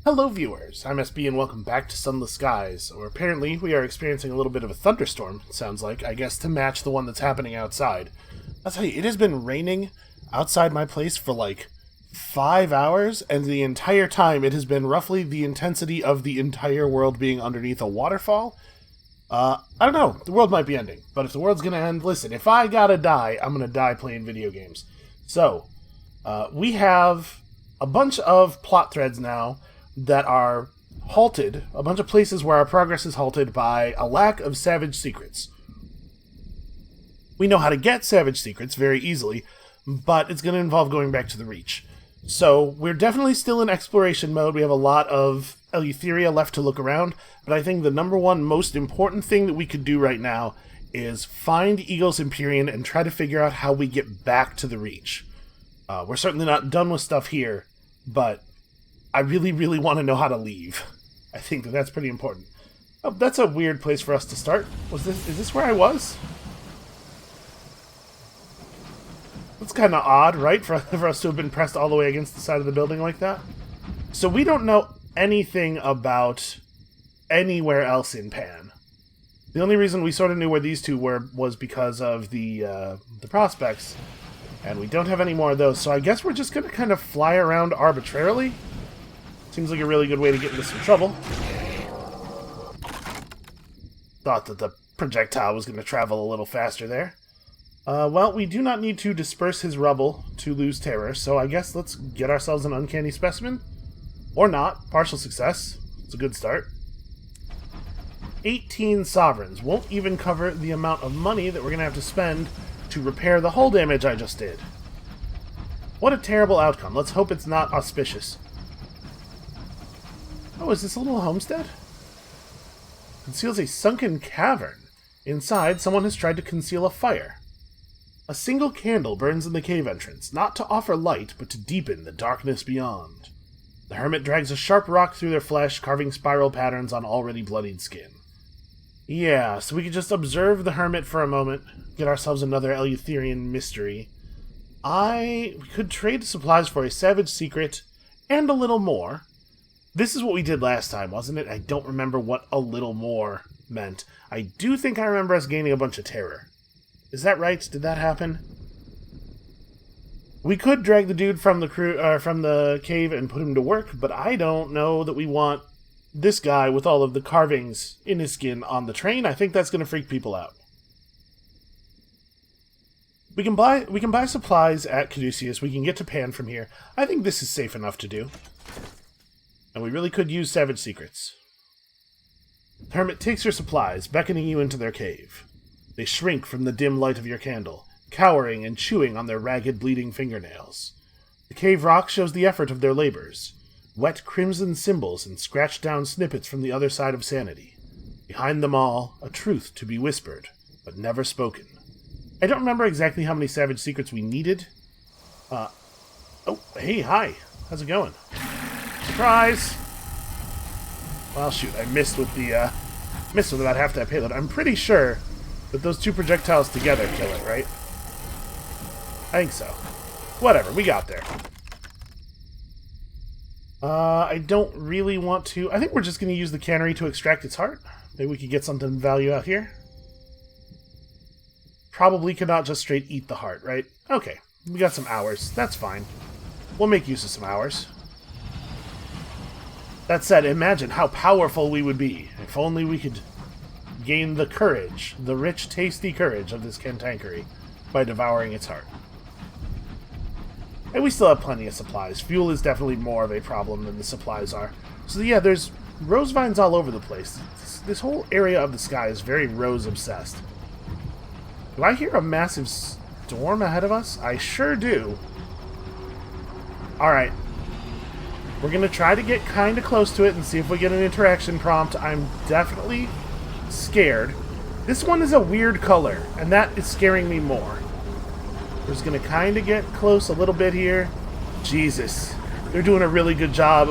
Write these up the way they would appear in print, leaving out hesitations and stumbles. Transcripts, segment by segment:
Hello viewers, I'm SB and welcome back to Sunless Skies, or apparently we are experiencing a little bit of a thunderstorm, it sounds like, I guess to match the one that's happening outside. I'll tell you, it has been raining outside my place for like 5 hours, and the entire time it has been roughly the intensity of the entire world being underneath a waterfall. I don't know, the world might be ending, but if the world's gonna end, listen, if I gotta die, I'm gonna die playing video games. So, we have a bunch of plot threads now that are halted, a bunch of places where our progress is halted by a lack of savage secrets. We know how to get savage secrets very easily, but it's going to involve going back to the Reach. So we're definitely still in exploration mode. We have a lot of Eleutheria left to look around, but I think the number one most important thing that we could do right now is find Eagle's Empyrean and try to figure out how we get back to the Reach. We're certainly not done with stuff here, but I really, really want to know how to leave. I think that's pretty important. Oh, that's a weird place for us to start. Is this where I was? That's kind of odd, right? For us to have been pressed all the way against the side of the building like that. So we don't know anything about anywhere else in Pan. The only reason we sort of knew where these two were was because of the prospects. And we don't have any more of those, so I guess we're just going to kind of fly around arbitrarily. Seems like a really good way to get into some trouble. Thought that the projectile was going to travel a little faster there. Well, we do not need to disperse his rubble to lose terror, so I guess let's get ourselves an uncanny specimen. Or not. Partial success. It's a good start. 18 sovereigns won't even cover the amount of money that we're going to have to spend to repair the hull damage I just did. What a terrible outcome. Let's hope it's not auspicious. Oh, is this a little homestead? Conceals a sunken cavern. Inside, someone has tried to conceal a fire. A single candle burns in the cave entrance, not to offer light, but to deepen the darkness beyond. The hermit drags a sharp rock through their flesh, carving spiral patterns on already bloodied skin. Yeah, so we could just observe the hermit for a moment, get ourselves another Eleutherian mystery. We could trade supplies for a savage secret, and a little more. This is what we did last time, wasn't it? I don't remember what a little more meant. I do think I remember us gaining a bunch of terror. Is that right? Did that happen? We could drag the dude from the cave and put him to work, but I don't know that we want this guy with all of the carvings in his skin on the train. I think that's going to freak people out. We can buy supplies at Caduceus. We can get to Pan from here. I think this is safe enough to do. And we really could use savage secrets. The hermit takes your supplies, beckoning you into their cave. They shrink from the dim light of your candle, cowering and chewing on their ragged, bleeding fingernails. The cave rock shows the effort of their labors. Wet crimson symbols and scratched down snippets from the other side of sanity. Behind them all, a truth to be whispered, but never spoken. I don't remember exactly how many savage secrets we needed. Oh, hey, hi. How's it going? Surprise! Well, shoot, I missed with about half that payload. I'm pretty sure that those two projectiles together kill it, right? I think so. Whatever, we got there. I don't really want to... I think we're just going to use the cannery to extract its heart. Maybe we could get something of value out here. Probably could not just straight eat the heart, right? Okay, we got some hours. That's fine. We'll make use of some hours. That said, imagine how powerful we would be if only we could gain the courage, the rich, tasty courage of this cantankery by devouring its heart. And we still have plenty of supplies. Fuel is definitely more of a problem than the supplies are. So yeah, there's rose vines all over the place. This whole area of the sky is very rose-obsessed. Do I hear a massive storm ahead of us? I sure do. Alright. We're going to try to get kind of close to it and see if we get an interaction prompt. I'm definitely scared. This one is a weird color, and that is scaring me more. We're just going to kind of get close a little bit here. Jesus. They're doing a really good job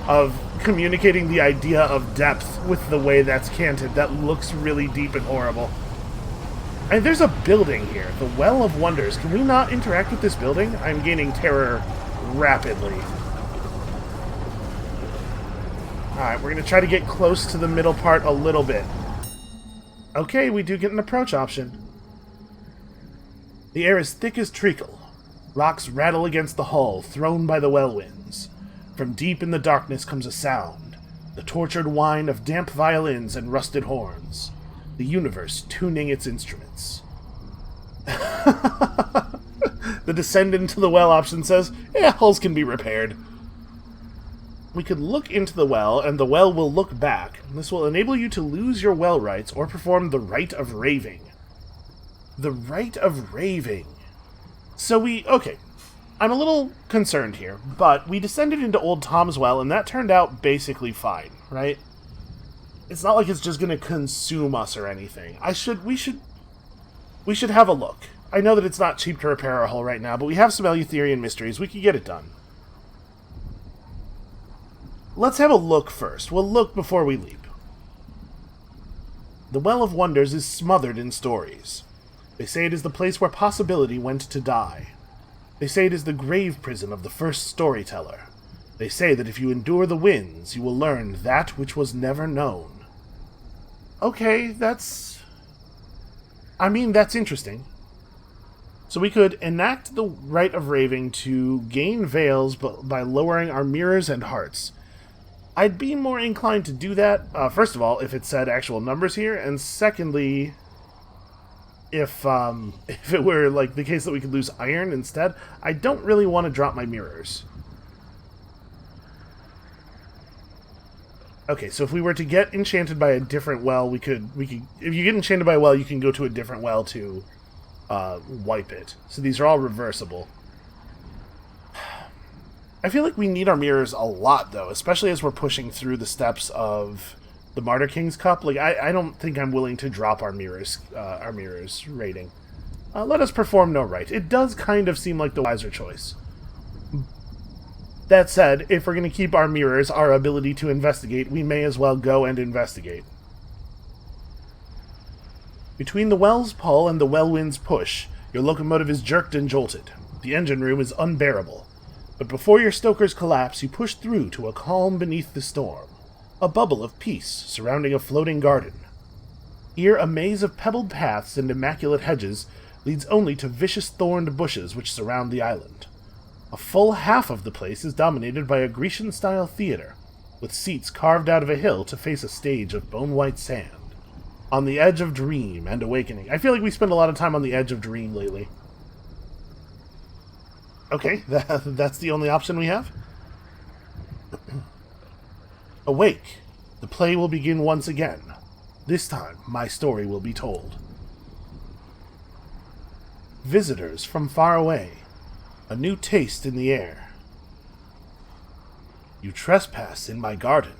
of communicating the idea of depth with the way that's canted. That looks really deep and horrible. And there's a building here, the Well of Wonders. Can we not interact with this building? I'm gaining terror rapidly. Alright, we're going to try to get close to the middle part a little bit. Okay, we do get an approach option. The air is thick as treacle. Rocks rattle against the hull, thrown by the well winds. From deep in the darkness comes a sound, the tortured whine of damp violins and rusted horns. The universe tuning its instruments. The descend into the well option says, yeah, hulls can be repaired. We could look into the well, and the well will look back. This will enable you to lose your well rights or perform the Rite of Raving. The Rite of Raving. So okay, I'm a little concerned here, but we descended into Old Tom's Well, and that turned out basically fine, right? It's not like it's just going to consume us or anything. We should have a look. I know that it's not cheap to repair our hull right now, but we have some Eleutherian mysteries. We could get it done. Let's have a look first. We'll look before we leap. The Well of Wonders is smothered in stories. They say it is the place where possibility went to die. They say it is the grave prison of the first storyteller. They say that if you endure the winds, you will learn that which was never known. Okay, that's interesting. So we could enact the Rite of Raving to gain veils by lowering our mirrors and hearts. I'd be more inclined to do that, first of all, if it said actual numbers here, and secondly, if it were like the case that we could lose iron instead. I don't really want to drop my mirrors. Okay, so if we were to get enchanted by a different well, we could if you get enchanted by a well, you can go to a different well to wipe it. So these are all reversible. I feel like we need our mirrors a lot, though, especially as we're pushing through the steps of the Martyr King's Cup. Like, I don't think I'm willing to drop our mirrors rating. Let us perform no rite. It does kind of seem like the wiser choice. That said, if we're going to keep our mirrors, our ability to investigate, we may as well go and investigate. Between the well's pull and the well wind's push, your locomotive is jerked and jolted. The engine room is unbearable. But before your stokers collapse, you push through to a calm beneath the storm, a bubble of peace surrounding a floating garden. Here, a maze of pebbled paths and immaculate hedges leads only to vicious thorned bushes which surround the island. A full half of the place is dominated by a Grecian-style theater, with seats carved out of a hill to face a stage of bone-white sand. On the edge of dream and awakening. I feel like we spend a lot of time on the edge of dream lately. Okay, that's the only option we have? Awake. The play will begin once again. This time, my story will be told. Visitors from far away. A new taste in the air. You trespass in my garden.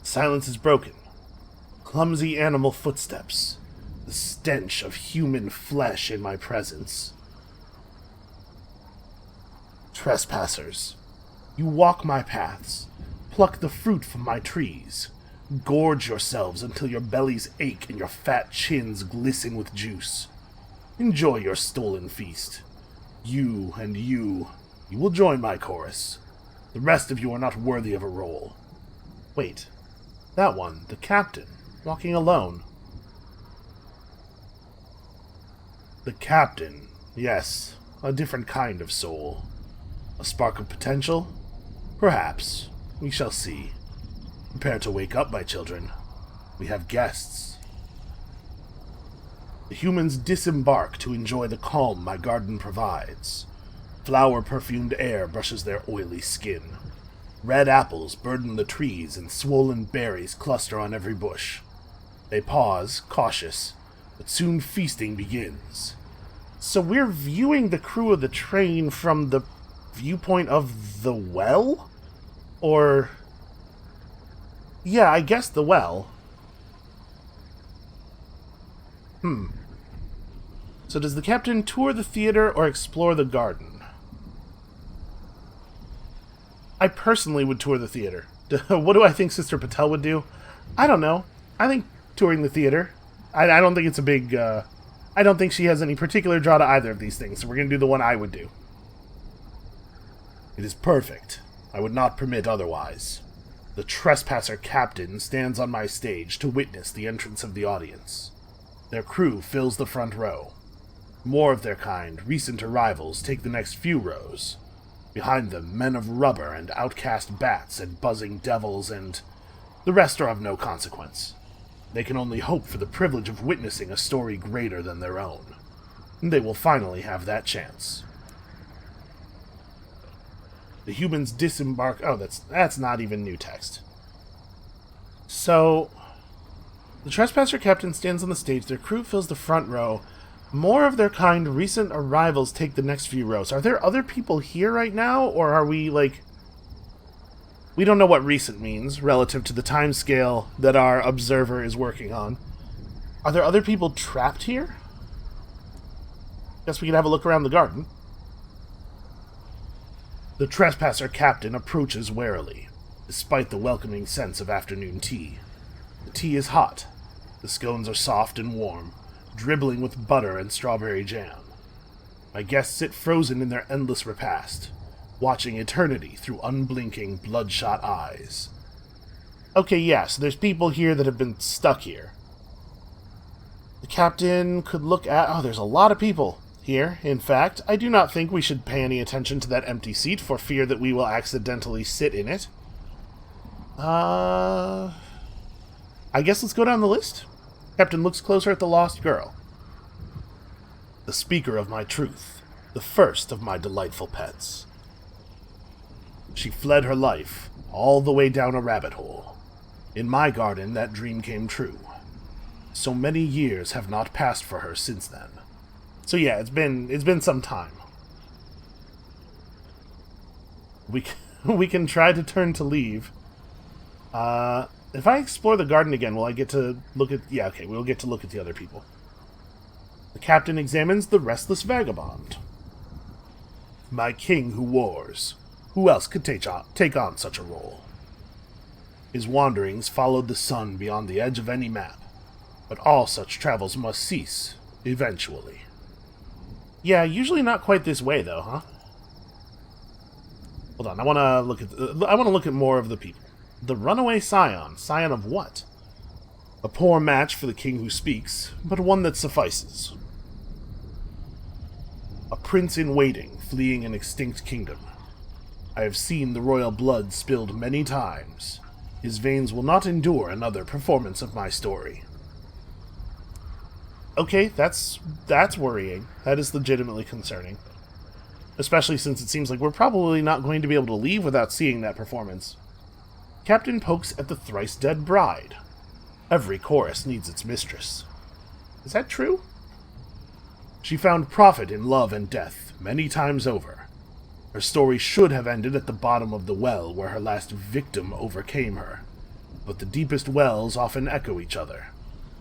Silence is broken. Clumsy animal footsteps. The stench of human flesh in my presence. Trespassers, you walk my paths, pluck the fruit from my trees, gorge yourselves until your bellies ache and your fat chins glisten with juice. Enjoy your stolen feast. You and you will join my chorus. The rest of you are not worthy of a role. Wait, that one, the captain, walking alone. The captain, yes, a different kind of soul. A spark of potential? Perhaps. We shall see. Prepare to wake up, my children. We have guests. The humans disembark to enjoy the calm my garden provides. Flower-perfumed air brushes their oily skin. Red apples burden the trees and swollen berries cluster on every bush. They pause, cautious, but soon feasting begins. So we're viewing the crew of the train from the viewpoint of the well? Or... yeah, I guess the well. So does the captain tour the theater or explore the garden? I personally would tour the theater. What do I think Sister Patel would do? I don't know. I think touring the theater. I don't think it's a big... I don't think she has any particular draw to either of these things, so we're going to do the one I would do. It is perfect. I would not permit otherwise. The trespasser captain stands on my stage to witness the entrance of the audience. Their crew fills the front row. More of their kind, recent arrivals, take the next few rows. Behind them, men of rubber and outcast bats and buzzing devils, and the rest are of no consequence. They can only hope for the privilege of witnessing a story greater than their own. And they will finally have that chance. The humans disembark... Oh, that's not even new text. So, the trespasser captain stands on the stage, their crew fills the front row. More of their kind, recent arrivals take the next few rows. Are there other people here right now, or are we, like... We don't know what recent means, relative to the time scale that our observer is working on. Are there other people trapped here? Guess we could have a look around the garden. The trespasser captain approaches warily, despite the welcoming sense of afternoon tea. The tea is hot. The scones are soft and warm, dribbling with butter and strawberry jam. My guests sit frozen in their endless repast, watching eternity through unblinking, bloodshot eyes. Okay, yeah, so there's people here that have been stuck here. The captain could look at... Oh, there's a lot of people here. In fact, I do not think we should pay any attention to that empty seat for fear that we will accidentally sit in it. I guess let's go down the list. Captain looks closer at the lost girl. The speaker of my truth, the first of my delightful pets. She fled her life, all the way down a rabbit hole. In my garden, that dream came true. So many years have not passed for her since then. So yeah, it's been some time. We can try to turn to leave. If I explore the garden again, will I get to look at... Yeah, okay, we'll get to look at the other people. The captain examines the restless vagabond. My king who wars. Who else could take on such a role? His wanderings followed the sun beyond the edge of any map, but all such travels must cease, eventually. Yeah, usually not quite this way, though, huh? Hold on, I want to look at more of the people. The runaway scion. Scion of what? A poor match for the king who speaks, but one that suffices. A prince in waiting, fleeing an extinct kingdom. I have seen the royal blood spilled many times. His veins will not endure another performance of my story. Okay, that's worrying. That is legitimately concerning. Especially since it seems like we're probably not going to be able to leave without seeing that performance. Captain pokes at the thrice-dead bride. Every chorus needs its mistress. Is that true? She found profit in love and death many times over. Her story should have ended at the bottom of the well where her last victim overcame her. But the deepest wells often echo each other.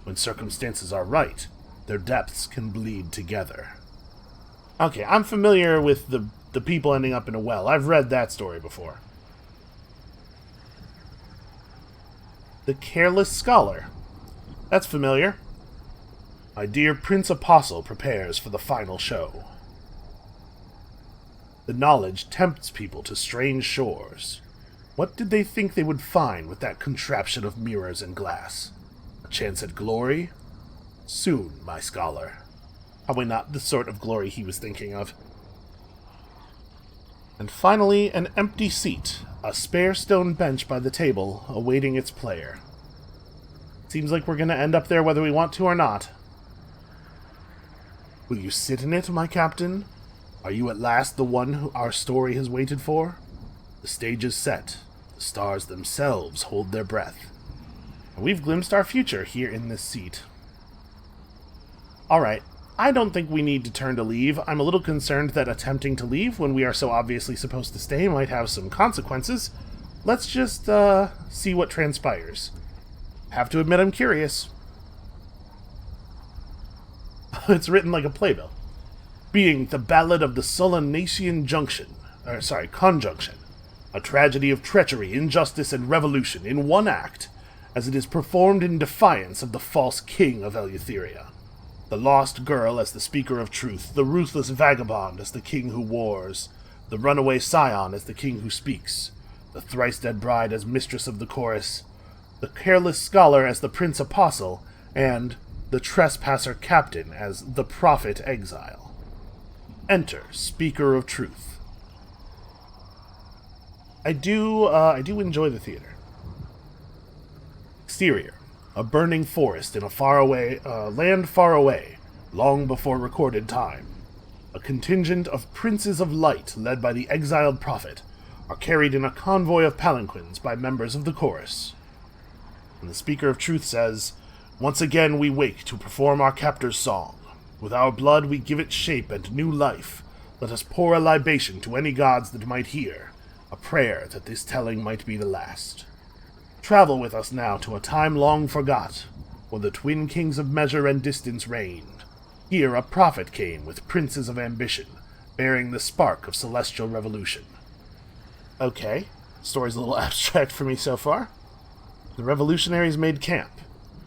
When circumstances are right, their depths can bleed together. Okay, I'm familiar with the people ending up in a well. I've read that story before. The careless scholar. That's familiar. My dear Prince Apostle prepares for the final show. The knowledge tempts people to strange shores. What did they think they would find with that contraption of mirrors and glass? A chance at glory? Soon, my scholar. Probably not the sort of glory he was thinking of. And finally, an empty seat, a spare stone bench by the table, awaiting its player. Seems like we're going to end up there whether we want to or not. Will you sit in it, my captain? Are you at last the one who our story has waited for? The stage is set. The stars themselves hold their breath. And we've glimpsed our future here in this seat. Alright, I don't think we need to turn to leave. I'm a little concerned that attempting to leave when we are so obviously supposed to stay might have some consequences. Let's just, see what transpires. Have to admit I'm curious. It's written like a playbill. Being the Ballad of the Sullanasian Conjunction. A tragedy of treachery, injustice, and revolution in one act, as it is performed in defiance of the false king of Eleutheria. The lost girl as the speaker of truth, the ruthless vagabond as the king who wars, the runaway scion as the king who speaks, the the thrice-dead bride as mistress of the chorus, the careless scholar as the prince apostle, and the trespasser captain as the prophet exile. Enter, speaker of truth. I do enjoy the theater. Exterior, a burning forest in a land far away, long before recorded time. A contingent of princes of light, led by the exiled prophet, are carried in a convoy of palanquins by members of the chorus. And the speaker of truth says, "Once again we wake to perform our captor's song. With our blood we give it shape and new life. Let us pour a libation to any gods that might hear, a prayer that this telling might be the last. Travel with us now to a time long forgot, when the twin kings of measure and distance reigned. Here a prophet came with princes of ambition, bearing the spark of celestial revolution." Okay, story's a little abstract for me so far. The revolutionaries made camp,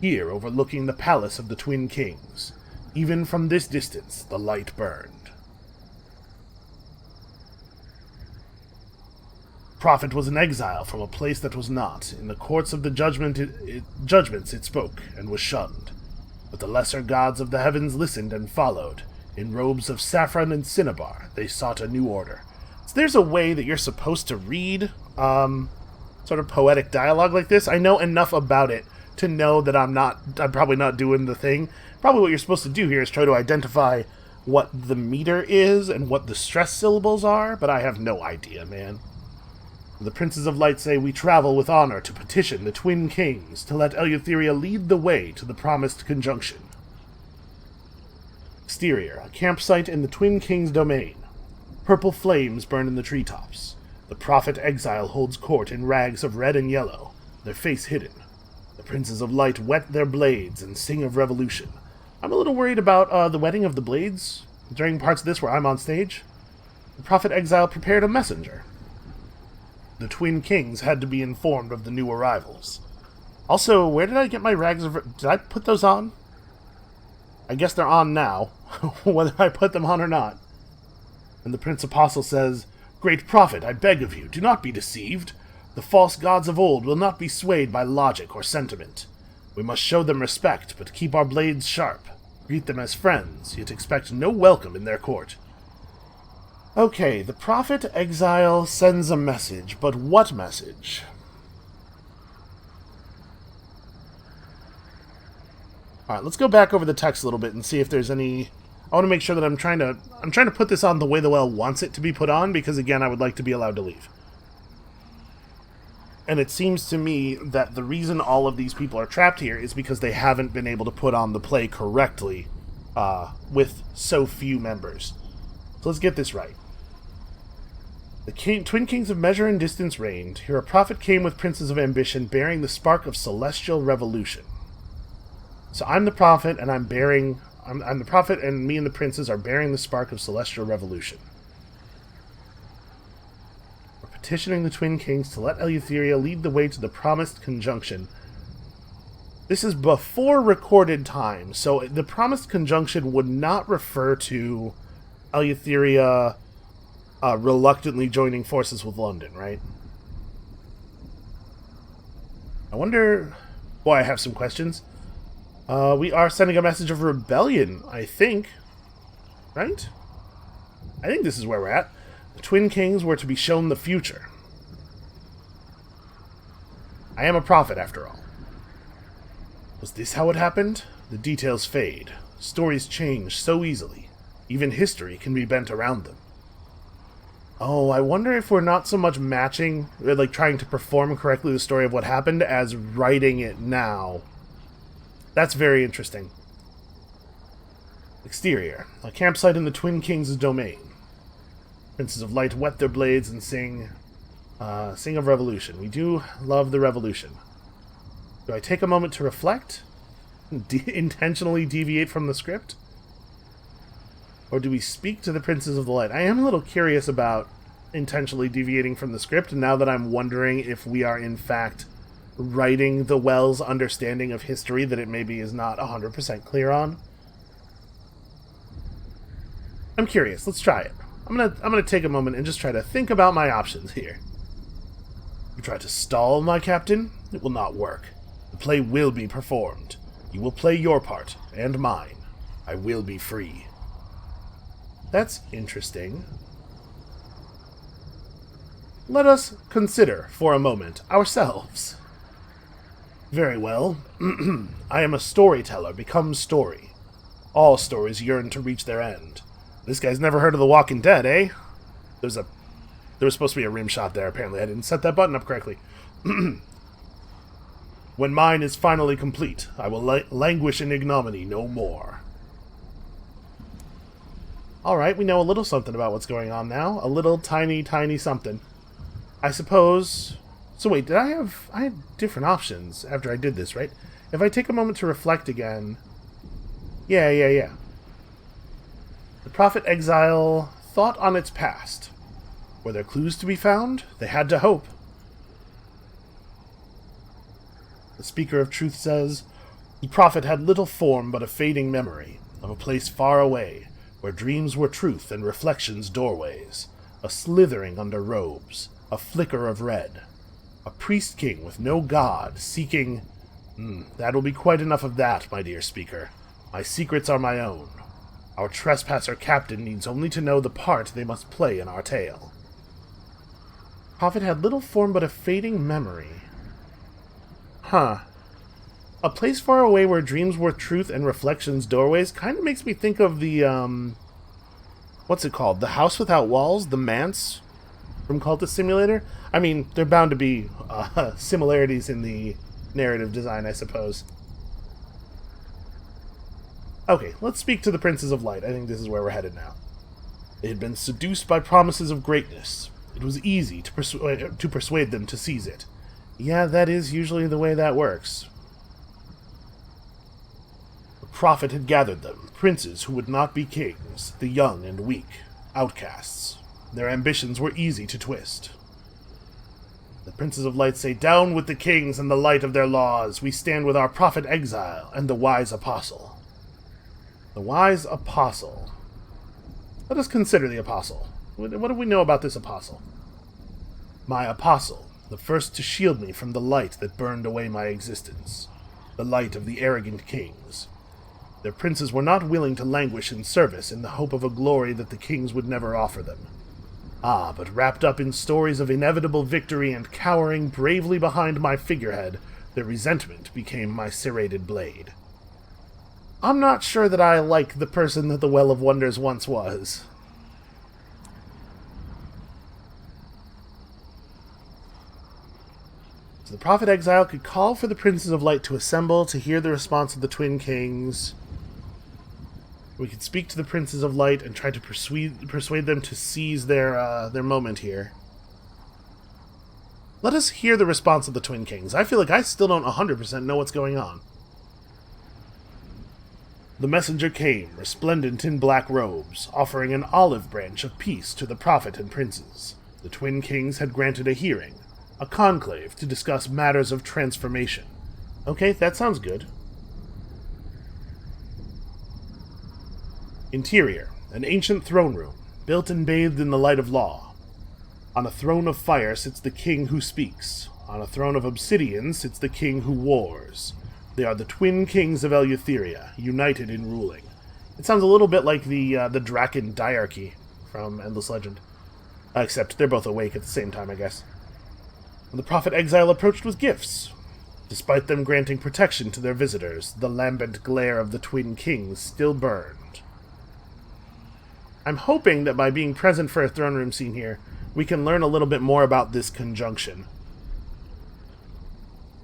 here overlooking the palace of the twin kings. Even from this distance, the light burned. Prophet was in exile from a place that was not. In the courts of the judgments it spoke, and was shunned. But the lesser gods of the heavens listened and followed. In robes of saffron and cinnabar, they sought a new order. So there's a way that you're supposed to read sort of poetic dialogue like this. I know enough about it to know that I'm probably not doing the thing. Probably what you're supposed to do here is try to identify what the meter is and what the stress syllables are, but I have no idea, man. The princes of light say, "We travel with honor to petition the twin kings to let Eleutheria lead the way to the promised conjunction." Exterior, a campsite in the twin kings' domain. Purple flames burn in the treetops. The prophet exile holds court in rags of red and yellow, their face hidden. The princes of light whet their blades and sing of revolution. I'm a little worried about the wetting of the blades during parts of this where I'm on stage. The prophet exile prepared a messenger. The twin kings had to be informed of the new arrivals. Also, where did I get my rags of... Did I put those on? I guess they're on now, whether I put them on or not. And the prince apostle says, "Great prophet, I beg of you, do not be deceived. The false gods of old will not be swayed by logic or sentiment. We must show them respect, but keep our blades sharp. Greet them as friends, yet expect no welcome in their court." Okay, the prophet exile sends a message, but what message? Alright, let's go back over the text a little bit and see if there's any... I want to make sure that I'm trying to put this on the way the well wants it to be put on, because again, I would like to be allowed to leave. And it seems to me that the reason all of these people are trapped here is because they haven't been able to put on the play correctly with so few members. So let's get this right. The twin kings of measure and distance reigned. Here a prophet came with princes of ambition, bearing the spark of celestial revolution. So I'm the prophet, and I'm the prophet, and me and the princes are bearing the spark of celestial revolution. We're petitioning the twin kings to let Eleutheria lead the way to the promised conjunction. This is before recorded time, so the promised conjunction would not refer to Eleutheria reluctantly joining forces with London, right? I wonder... Boy, I have some questions. We are sending a message of rebellion, I think. Right? I think this is where we're at. The twin kings were to be shown the future. I am a prophet, after all. Was this how it happened? The details fade. Stories change so easily. Even history can be bent around them. Oh, I wonder if we're not so much matching, like trying to perform correctly the story of what happened, as writing it now. That's very interesting. Exterior. A campsite in the Twin Kings' domain. Princes of Light whet their blades and sing of revolution. We do love the revolution. Do I take a moment to reflect? Intentionally deviate from the script? Or do we speak to the Princes of the Light? I am a little curious about intentionally deviating from the script, now that I'm wondering if we are in fact writing the Well's understanding of history that it maybe is not 100% clear on. I'm curious. Let's try it. I'm gonna take a moment and just try to think about my options here. You try to stall, my captain? It will not work. The play will be performed. You will play your part, and mine. I will be free. That's interesting. Let us consider, for a moment, ourselves. Very well. I am a storyteller, become story. All stories yearn to reach their end. This guy's never heard of The Walking Dead, eh? There was supposed to be a rim shot there, apparently. I didn't set that button up correctly. When mine is finally complete, I will languish in ignominy no more. Alright, we know a little something about what's going on now. A little tiny, tiny something. I suppose... So wait, I had different options after I did this, right? If I take a moment to reflect again... Yeah. The Prophet Exile thought on its past. Were there clues to be found? They had to hope. The Speaker of Truth says, the Prophet had little form but a fading memory of a place far away, where dreams were truth and reflections doorways, a slithering under robes, a flicker of red, a priest-king with no god, seeking... that'll be quite enough of that, my dear speaker. My secrets are my own. Our trespasser captain needs only to know the part they must play in our tale. Prophet had little form but a fading memory. Huh. A place far away where dreams were truth and reflections doorways kind of makes me think of the, what's it called? The House Without Walls? The Manse? From Cultist Simulator? I mean, there are bound to be similarities in the narrative design, I suppose. Okay, let's speak to the Princes of Light. I think this is where we're headed now. They had been seduced by promises of greatness. It was easy to persuade them to seize it. Yeah, that is usually the way that works. The Prophet had gathered them, princes who would not be kings, the young and weak, outcasts. Their ambitions were easy to twist. The Princes of Light say, down with the kings and the light of their laws. We stand with our Prophet Exile and the wise apostle. The wise apostle. Let us consider the apostle. What do we know about this apostle? My apostle, the first to shield me from the light that burned away my existence. The light of the arrogant kings. Their princes were not willing to languish in service in the hope of a glory that the kings would never offer them. Ah, but wrapped up in stories of inevitable victory and cowering bravely behind my figurehead, their resentment became my serrated blade. I'm not sure that I like the person that the Well of Wonders once was. So the Prophet Exile could call for the Princes of Light to assemble to hear the response of the Twin Kings. We could speak to the Princes of Light and try to persuade them to seize their moment here. Let us hear the response of the Twin Kings. I feel like I still don't 100% know what's going on. The messenger came, resplendent in black robes, offering an olive branch of peace to the Prophet and princes. The Twin Kings had granted a hearing, a conclave to discuss matters of transformation. Okay, that sounds good. Interior, an ancient throne room, built and bathed in the light of law. On a throne of fire sits the king who speaks. On a throne of obsidian sits the king who wars. They are the Twin Kings of Eleutheria, united in ruling. It sounds a little bit like the Draken diarchy from Endless Legend. Except they're both awake at the same time, I guess. When the Prophet Exile approached with gifts. Despite them granting protection to their visitors, the lambent glare of the Twin Kings still burned. I'm hoping that by being present for a throne room scene here, we can learn a little bit more about this conjunction.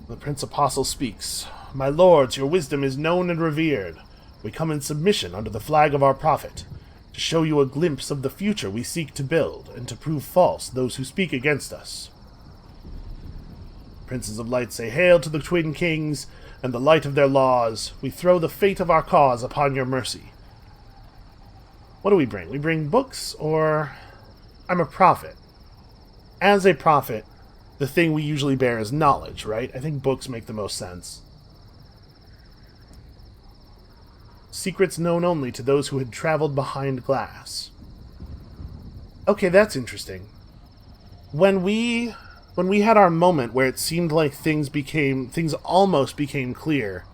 The Prince Apostle speaks. My lords, your wisdom is known and revered. We come in submission under the flag of our prophet, to show you a glimpse of the future we seek to build, and to prove false those who speak against us. Princes of Light say, hail to the Twin Kings, and the light of their laws. We throw the fate of our cause upon your mercy. What do we bring? We bring books, or... I'm a prophet. As a prophet, the thing we usually bear is knowledge, right? I think books make the most sense. Secrets known only to those who had traveled behind glass. Okay, that's interesting. When we when we had our moment where it seemed like things almost became clear,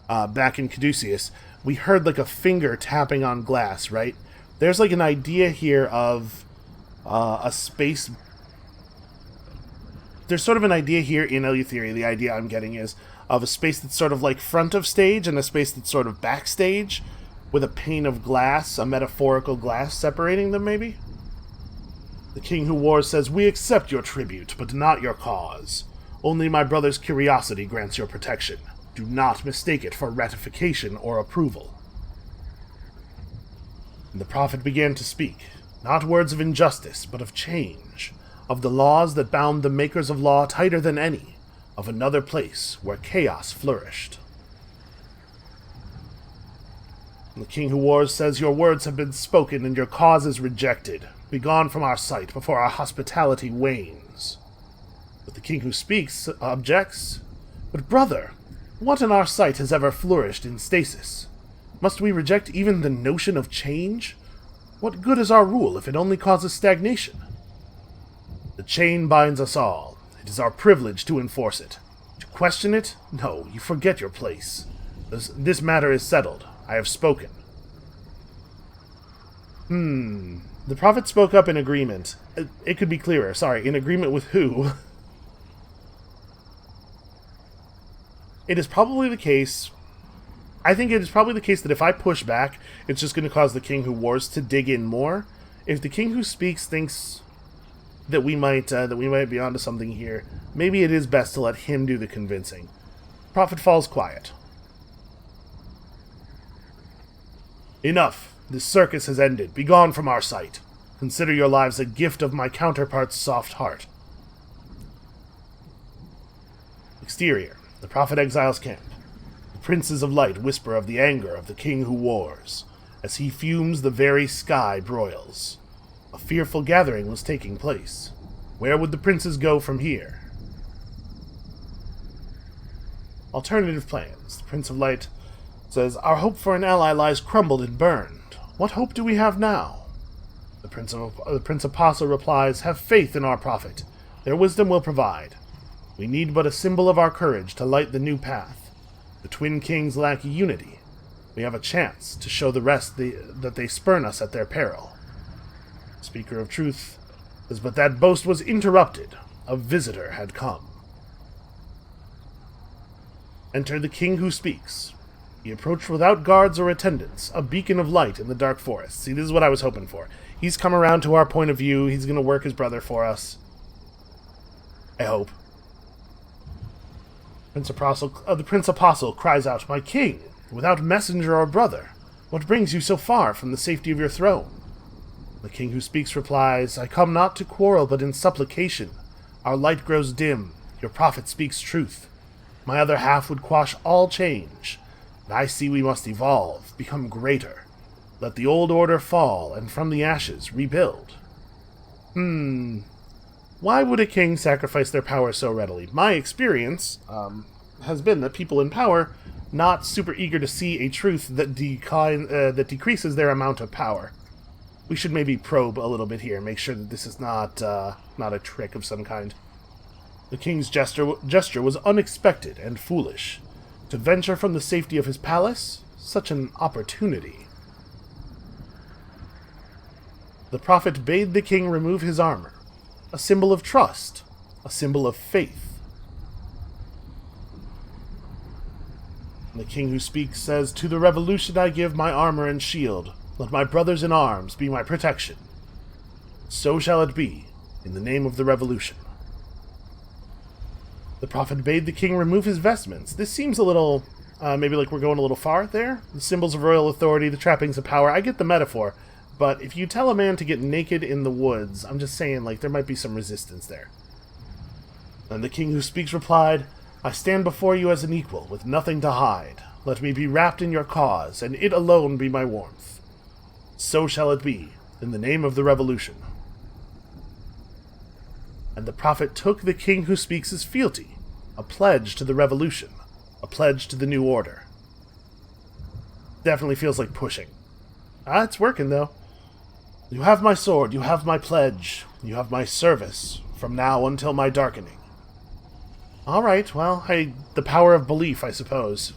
back in Caduceus, we heard like a finger tapping on glass, right? There's like an idea here of a space. There's sort of an idea here in Eleutheria. The idea I'm getting is of a space that's sort of like front of stage and a space that's sort of backstage, with a pane of glass, a metaphorical glass separating them, maybe? The King Who Wars says, "We accept your tribute, but not your cause. Only my brother's curiosity grants your protection. Do not mistake it for ratification or approval." And the prophet began to speak, not words of injustice, but of change, of the laws that bound the makers of law tighter than any, of another place where chaos flourished. And the King Who Wars says, "Your words have been spoken and your cause is rejected. Begone from our sight before our hospitality wanes." But the King Who Speaks objects, "But brother, what in our sight has ever flourished in stasis? Must we reject even the notion of change? What good is our rule if it only causes stagnation? The chain binds us all. It is our privilege to enforce it. To question it? No, you forget your place. This matter is settled. I have spoken." The prophet spoke up in agreement. It could be clearer. Sorry, in agreement with who? It is probably the case... I think it is probably the case that if I push back, it's just going to cause the King Who Wars to dig in more. If the King Who Speaks thinks that we might be onto something here, maybe it is best to let him do the convincing. Prophet falls quiet. "Enough. This circus has ended. Begone from our sight. Consider your lives a gift of my counterpart's soft heart." Exterior. The prophet exiles camp. The princes of light whisper of the anger of the King Who Wars. As he fumes, the very sky broils. A fearful gathering was taking place. Where would the princes go from here? Alternative plans. The Prince of Light says, "Our hope for an ally lies crumbled and burned. What hope do we have now?" The Prince Apostle replies, "Have faith in our prophet. Their wisdom will provide. We need but a symbol of our courage to light the new path. The twin kings lack unity. We have a chance to show the rest that they spurn us at their peril." Speaker of Truth says, "But that boast was interrupted. A visitor had come." Enter the King Who Speaks. He approached without guards or attendants, a beacon of light in the dark forest. See, this is what I was hoping for. He's come around to our point of view. He's going to work his brother for us. I hope. The Prince Apostle cries out, "My king, without messenger or brother, what brings you so far from the safety of your throne?" The King Who Speaks replies, "I come not to quarrel, but in supplication. Our light grows dim. Your prophet speaks truth. My other half would quash all change. And I see we must evolve, become greater. Let the old order fall, and from the ashes rebuild." Why would a king sacrifice their power so readily? My experience has been that people in power not super eager to see a truth that decreases their amount of power. We should maybe probe a little bit here, make sure that this is not a trick of some kind. The king's gesture was unexpected and foolish. To venture from the safety of his palace? Such an opportunity. The prophet bade the king remove his armor. A symbol of trust. A symbol of faith. The King Who Speaks says, "To the revolution I give my armor and shield. Let my brothers in arms be my protection. So shall it be, in the name of the revolution." The prophet bade the king remove his vestments. This seems a little, maybe like we're going a little far there. The symbols of royal authority, the trappings of power. I get the metaphor, but if you tell a man to get naked in the woods, I'm just saying, like, there might be some resistance there. And the King Who Speaks replied, "I stand before you as an equal, with nothing to hide. Let me be wrapped in your cause, and it alone be my warmth. So shall it be, in the name of the revolution." And the prophet took the King Who Speaks' fealty, a pledge to the revolution, a pledge to the new order. Definitely feels like pushing. It's working, though. "You have my sword, you have my pledge. You have my service, from now until my darkening. All right, well, the power of belief, I suppose.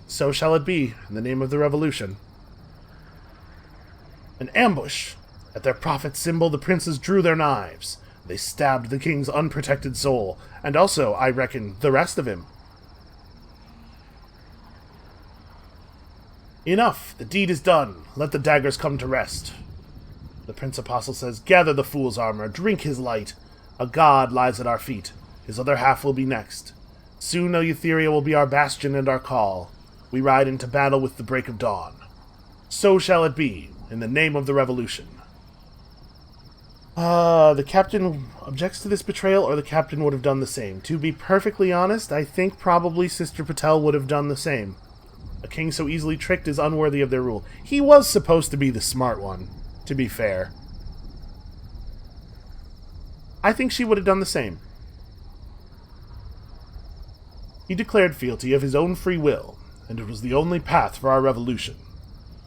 So shall it be, in the name of the revolution. An ambush! At their prophet's symbol, the princes drew their knives. They stabbed the king's unprotected soul, and also, I reckon, the rest of him. Enough! The deed is done. Let the daggers come to rest. The Prince Apostle says, gather the fool's armor, drink his light. A god lies at our feet. His other half will be next. Soon Eleutheria will be our bastion and our call. We ride into battle with the break of dawn. So shall it be, in the name of the revolution. The captain objects to this betrayal, or the captain would have done the same. To be perfectly honest, I think probably Sister Patel would have done the same. A king so easily tricked is unworthy of their rule. He was supposed to be the smart one, to be fair. I think she would have done the same. He declared fealty of his own free will, and it was the only path for our revolution.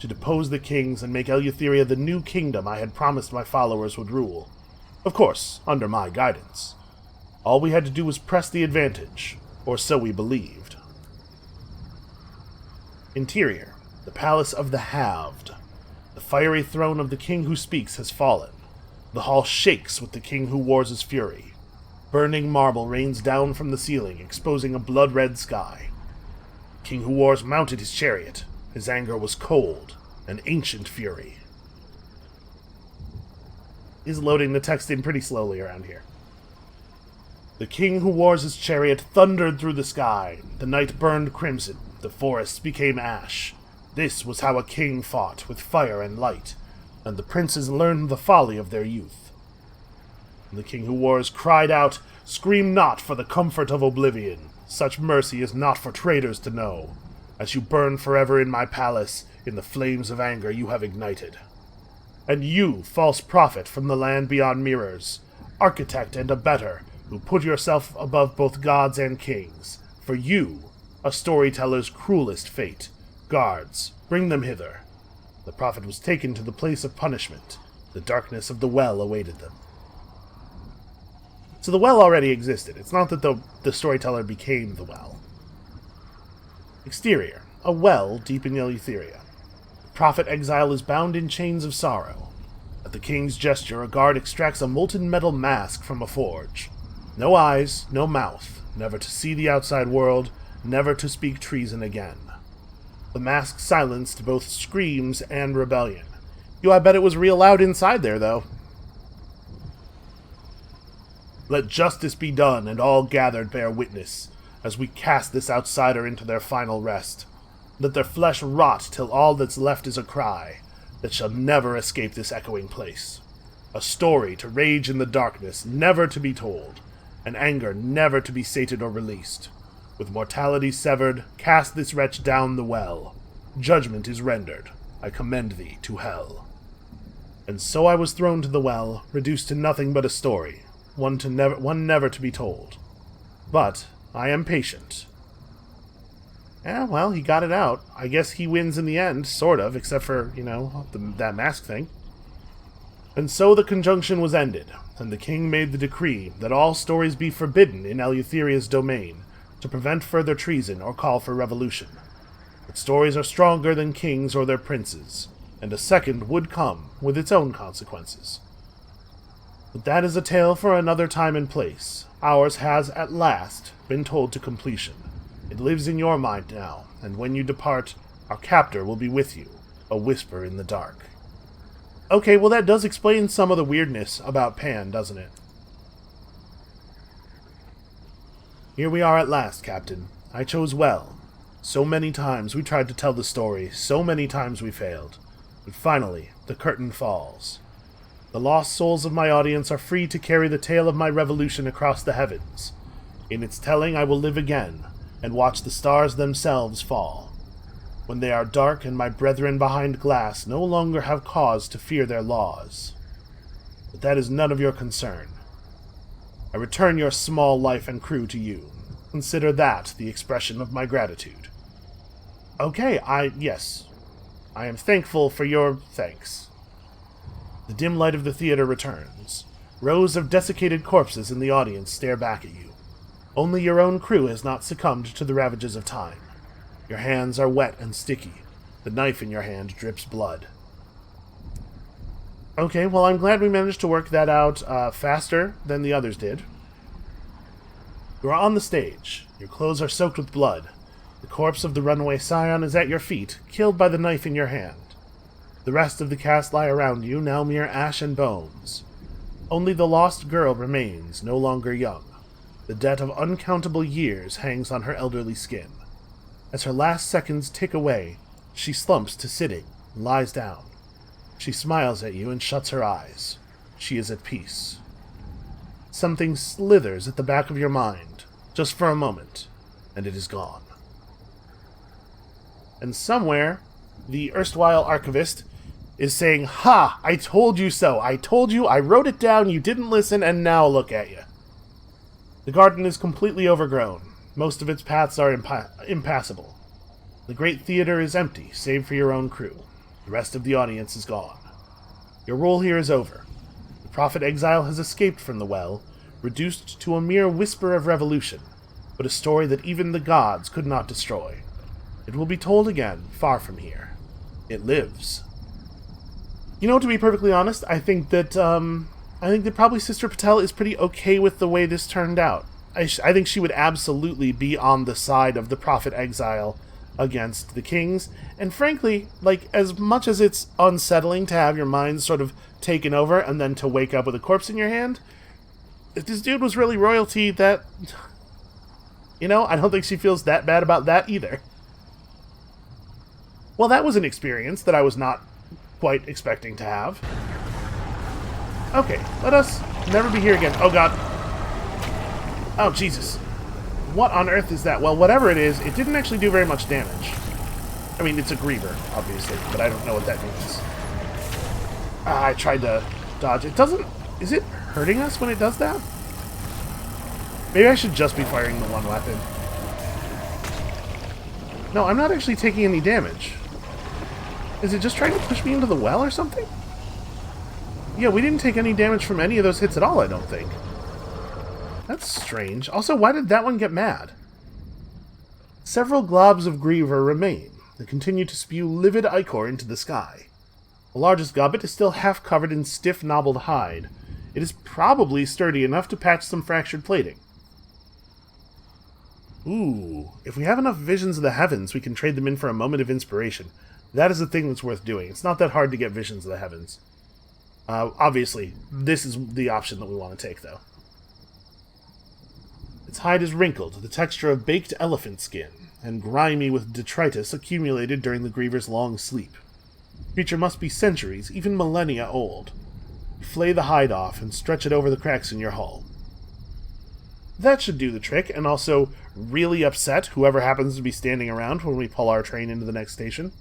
To depose the kings and make Eleutheria the new kingdom I had promised my followers would rule. Of course, under my guidance. All we had to do was press the advantage, or so we believed. Interior, the Palace of the Halved. The fiery throne of the king who speaks has fallen. The hall shakes with the king who wars' fury. Burning marble rains down from the ceiling, exposing a blood-red sky. King who wars mounted his chariot. His anger was cold, an ancient fury. He's loading the text in pretty slowly around here. The king who wars his chariot thundered through the sky. The night burned crimson. The forests became ash. This was how a king fought, with fire and light, and the princes learned the folly of their youth. And the king who wars cried out, "Scream not for the comfort of oblivion. Such mercy is not for traitors to know. As you burn forever in my palace, in the flames of anger you have ignited. And you, false prophet from the land beyond mirrors, architect and abettor, who put yourself above both gods and kings, for you, a storyteller's cruelest fate. Guards, bring them hither." The prophet was taken to the place of punishment. The darkness of the well awaited them. So the well already existed. It's not that the storyteller became the well. Exterior, a well deep in Eleutheria. The prophet exile is bound in chains of sorrow. At the king's gesture, a guard extracts a molten metal mask from a forge. No eyes, no mouth, never to see the outside world, never to speak treason again. The mask silenced both screams and rebellion. I bet it was real loud inside there, though. Let justice be done, and all gathered bear witness, as we cast this outsider into their final rest. Let their flesh rot till all that's left is a cry that shall never escape this echoing place. A story to rage in the darkness, never to be told, an anger never to be sated or released. With mortality severed, cast this wretch down the well. Judgment is rendered. I commend thee to hell. And so I was thrown to the well, reduced to nothing but a story, one never to be told. But I am patient. Yeah, well, he got it out. I guess he wins in the end, sort of, except for, that mask thing. And so the conjunction was ended, and the king made the decree that all stories be forbidden in Eleutheria's domain, to prevent further treason or call for revolution. But stories are stronger than kings or their princes, and a second would come with its own consequences. But that is a tale for another time and place. Ours has, at last, been told to completion. It lives in your mind now, and when you depart, our captor will be with you, a whisper in the dark. Okay, well that does explain some of the weirdness about Pan, doesn't it? Here we are at last, Captain. I chose well. So many times we tried to tell the story, so many times we failed. But finally, the curtain falls. The lost souls of my audience are free to carry the tale of my revolution across the heavens. In its telling I will live again, and watch the stars themselves fall. When they are dark and my brethren behind glass no longer have cause to fear their laws. But that is none of your concern. I return your small life and crew to you. Consider that the expression of my gratitude. Okay, yes. I am thankful for your thanks. The dim light of the theater returns. Rows of desiccated corpses in the audience stare back at you. Only your own crew has not succumbed to the ravages of time. Your hands are wet and sticky. The knife in your hand drips blood. Okay, well, I'm glad we managed to work that out faster than the others did. You are on the stage. Your clothes are soaked with blood. The corpse of the runaway scion is at your feet, killed by the knife in your hand. The rest of the cast lie around you, now mere ash and bones. Only the lost girl remains, no longer young. The debt of uncountable years hangs on her elderly skin. As her last seconds tick away, she slumps to sitting and lies down. She smiles at you and shuts her eyes. She is at peace. Something slithers at the back of your mind, just for a moment, and it is gone. And somewhere, the erstwhile archivist is saying, "Ha! I told you so! I told you! I wrote it down! You didn't listen, and now look at you!" The garden is completely overgrown. Most of its paths are impassable. The great theater is empty, save for your own crew. The rest of the audience is gone. Your role here is over. The prophet exile has escaped from the well, reduced to a mere whisper of revolution, but a story that even the gods could not destroy. It will be told again, far from here. It lives. You know, to be perfectly honest, I think that probably Sister Patel is pretty okay with the way this turned out. I think she would absolutely be on the side of the prophet exile against the kings, and frankly, like, as much as it's unsettling to have your mind sort of taken over and then to wake up with a corpse in your hand, if this dude was really royalty, that, you know, I don't think she feels that bad about that either. Well, that was an experience that I was not quite expecting to have. Okay, let us never be here again. Oh god. Oh, Jesus. What on earth is that? Well, whatever it is, it didn't actually do very much damage. I mean, it's a Griever, obviously, but I don't know what that means. I tried to dodge. It doesn't... Is it hurting us when it does that? Maybe I should just be firing the one weapon. No, I'm not actually taking any damage. Is it just trying to push me into the well or something? Yeah, we didn't take any damage from any of those hits at all, I don't think. That's strange. Also, why did that one get mad? Several globs of Griever remain. They continue to spew livid ichor into the sky. The largest gobbet is still half covered in stiff, knobbled hide. It is probably sturdy enough to patch some fractured plating. Ooh, if we have enough visions of the heavens, we can trade them in for a moment of inspiration. That is the thing that's worth doing. It's not that hard to get visions of the heavens. Obviously, this is the option that we want to take, though. Its hide is wrinkled, the texture of baked elephant skin, and grimy with detritus accumulated during the Griever's long sleep. The creature must be centuries, even millennia old. Flay the hide off and stretch it over the cracks in your hull. That should do the trick, and also really upset whoever happens to be standing around when we pull our train into the next station.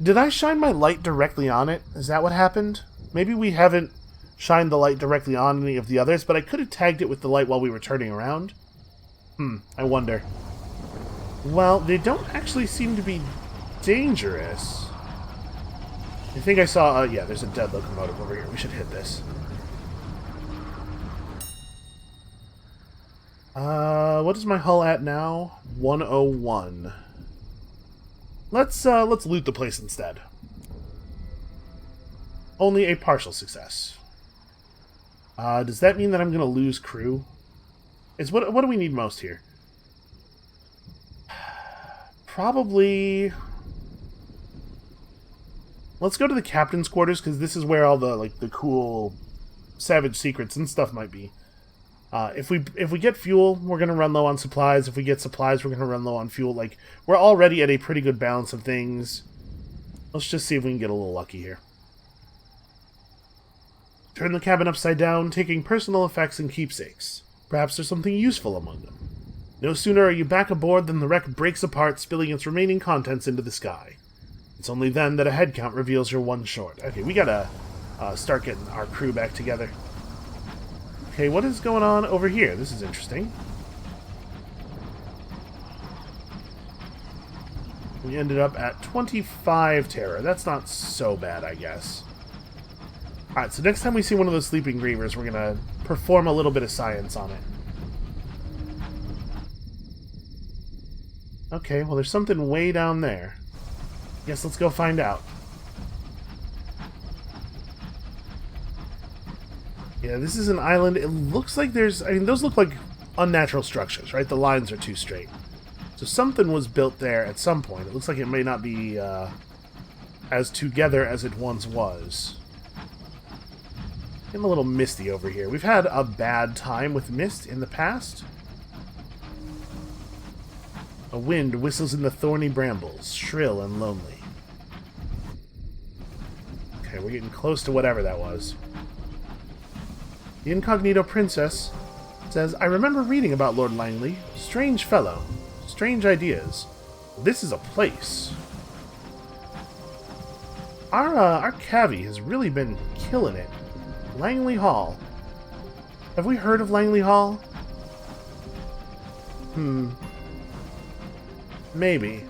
Did I shine my light directly on it? Is that what happened? Maybe we haven't shined the light directly on any of the others, but I could have tagged it with the light while we were turning around. I wonder. Well, they don't actually seem to be dangerous. I think I saw, yeah, there's a dead locomotive over here. We should hit this. What is my hull at now? 101. Let's loot the place instead. Only a partial success. Does that mean that I'm going to lose crew? What do we need most here? Probably... Let's go to the captain's quarters, because this is where all the cool savage secrets and stuff might be. If we get fuel, we're going to run low on supplies. If we get supplies, we're going to run low on fuel. Like, we're already at a pretty good balance of things. Let's just see if we can get a little lucky here. Turn the cabin upside down, taking personal effects and keepsakes. Perhaps there's something useful among them. No sooner are you back aboard than the wreck breaks apart, spilling its remaining contents into the sky. It's only then that a head count reveals you're one short. Okay, we gotta start getting our crew back together. Okay, what is going on over here? This is interesting. We ended up at 25 terror. That's not so bad, I guess. Alright, so next time we see one of those sleeping grievers, we're gonna perform a little bit of science on it. Okay, well there's something way down there. Guess let's go find out. Yeah, this is an island. It looks like there's... I mean, those look like unnatural structures, right? The lines are too straight. So something was built there at some point. It looks like it may not be as together as it once was. Getting a little misty over here. We've had a bad time with mist in the past. A wind whistles in the thorny brambles, shrill and lonely. Okay, we're getting close to whatever that was. The incognito princess says, I remember reading about Lord Langley. Strange fellow. Strange ideas. This is a place. Our cavi has really been killing it. Langley Hall. Have we heard of Langley Hall? Maybe.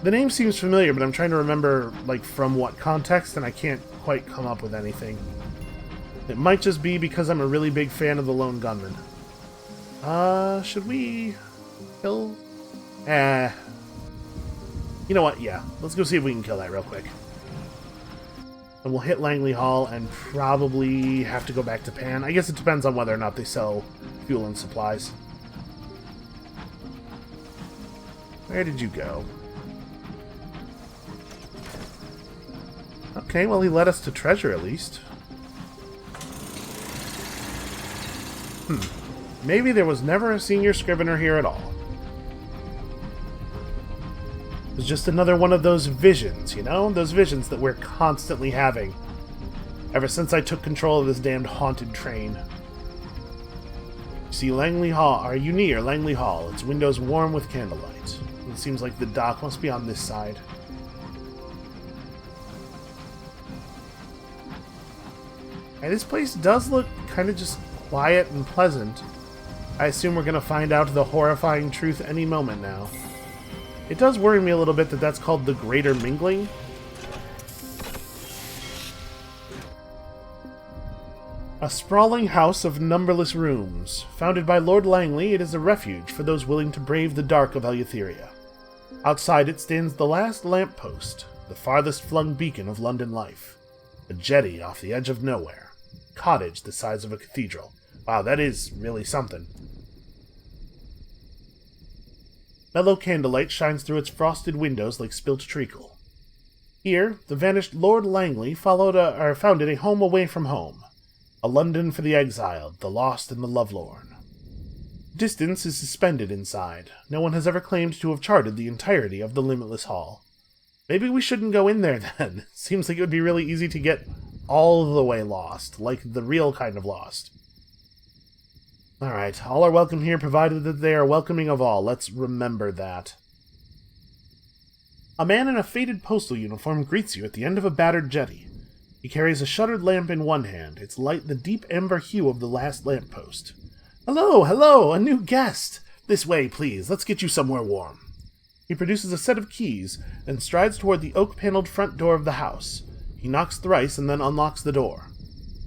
The name seems familiar, but I'm trying to remember, like, from what context, and I can't quite come up with anything. It might just be because I'm a really big fan of the Lone Gunman. Should we kill? You know what? Yeah. Let's go see if we can kill that real quick. And we'll hit Langley Hall and probably have to go back to Pan. I guess it depends on whether or not they sell fuel and supplies. Where did you go? Okay, well he led us to treasure at least. Maybe there was never a senior scrivener here at all. It was just another one of those visions, you know? Those visions that we're constantly having. Ever since I took control of this damned haunted train. You see Langley Hall, are you near Langley Hall? Its windows warm with candlelight. It seems like the dock must be on this side. And this place does look kind of just quiet and pleasant. I assume we're going to find out the horrifying truth any moment now. It does worry me a little bit that that's called the Greater Mingling. A sprawling house of numberless rooms. Founded by Lord Langley, it is a refuge for those willing to brave the dark of Eleutheria. Outside it stands the last lamppost, the farthest flung beacon of London life. A jetty off the edge of nowhere. Cottage the size of a cathedral. Wow, that is really something. Mellow candlelight shines through its frosted windows like spilt treacle. Here, the vanished Lord Langley founded a home away from home. A London for the exiled, the lost and the lovelorn. Distance is suspended inside. No one has ever claimed to have charted the entirety of the limitless hall. Maybe we shouldn't go in there then. Seems like it would be really easy to get all the way lost, like the real kind of lost. Alright, all are welcome here, provided that they are welcoming of all. Let's remember that. A man in a faded postal uniform greets you at the end of a battered jetty. He carries a shuttered lamp in one hand, its light the deep amber hue of the last lamppost. Hello, hello, a new guest! This way, please, let's get you somewhere warm. He produces a set of keys, and strides toward the oak-paneled front door of the house. He knocks thrice and then unlocks the door.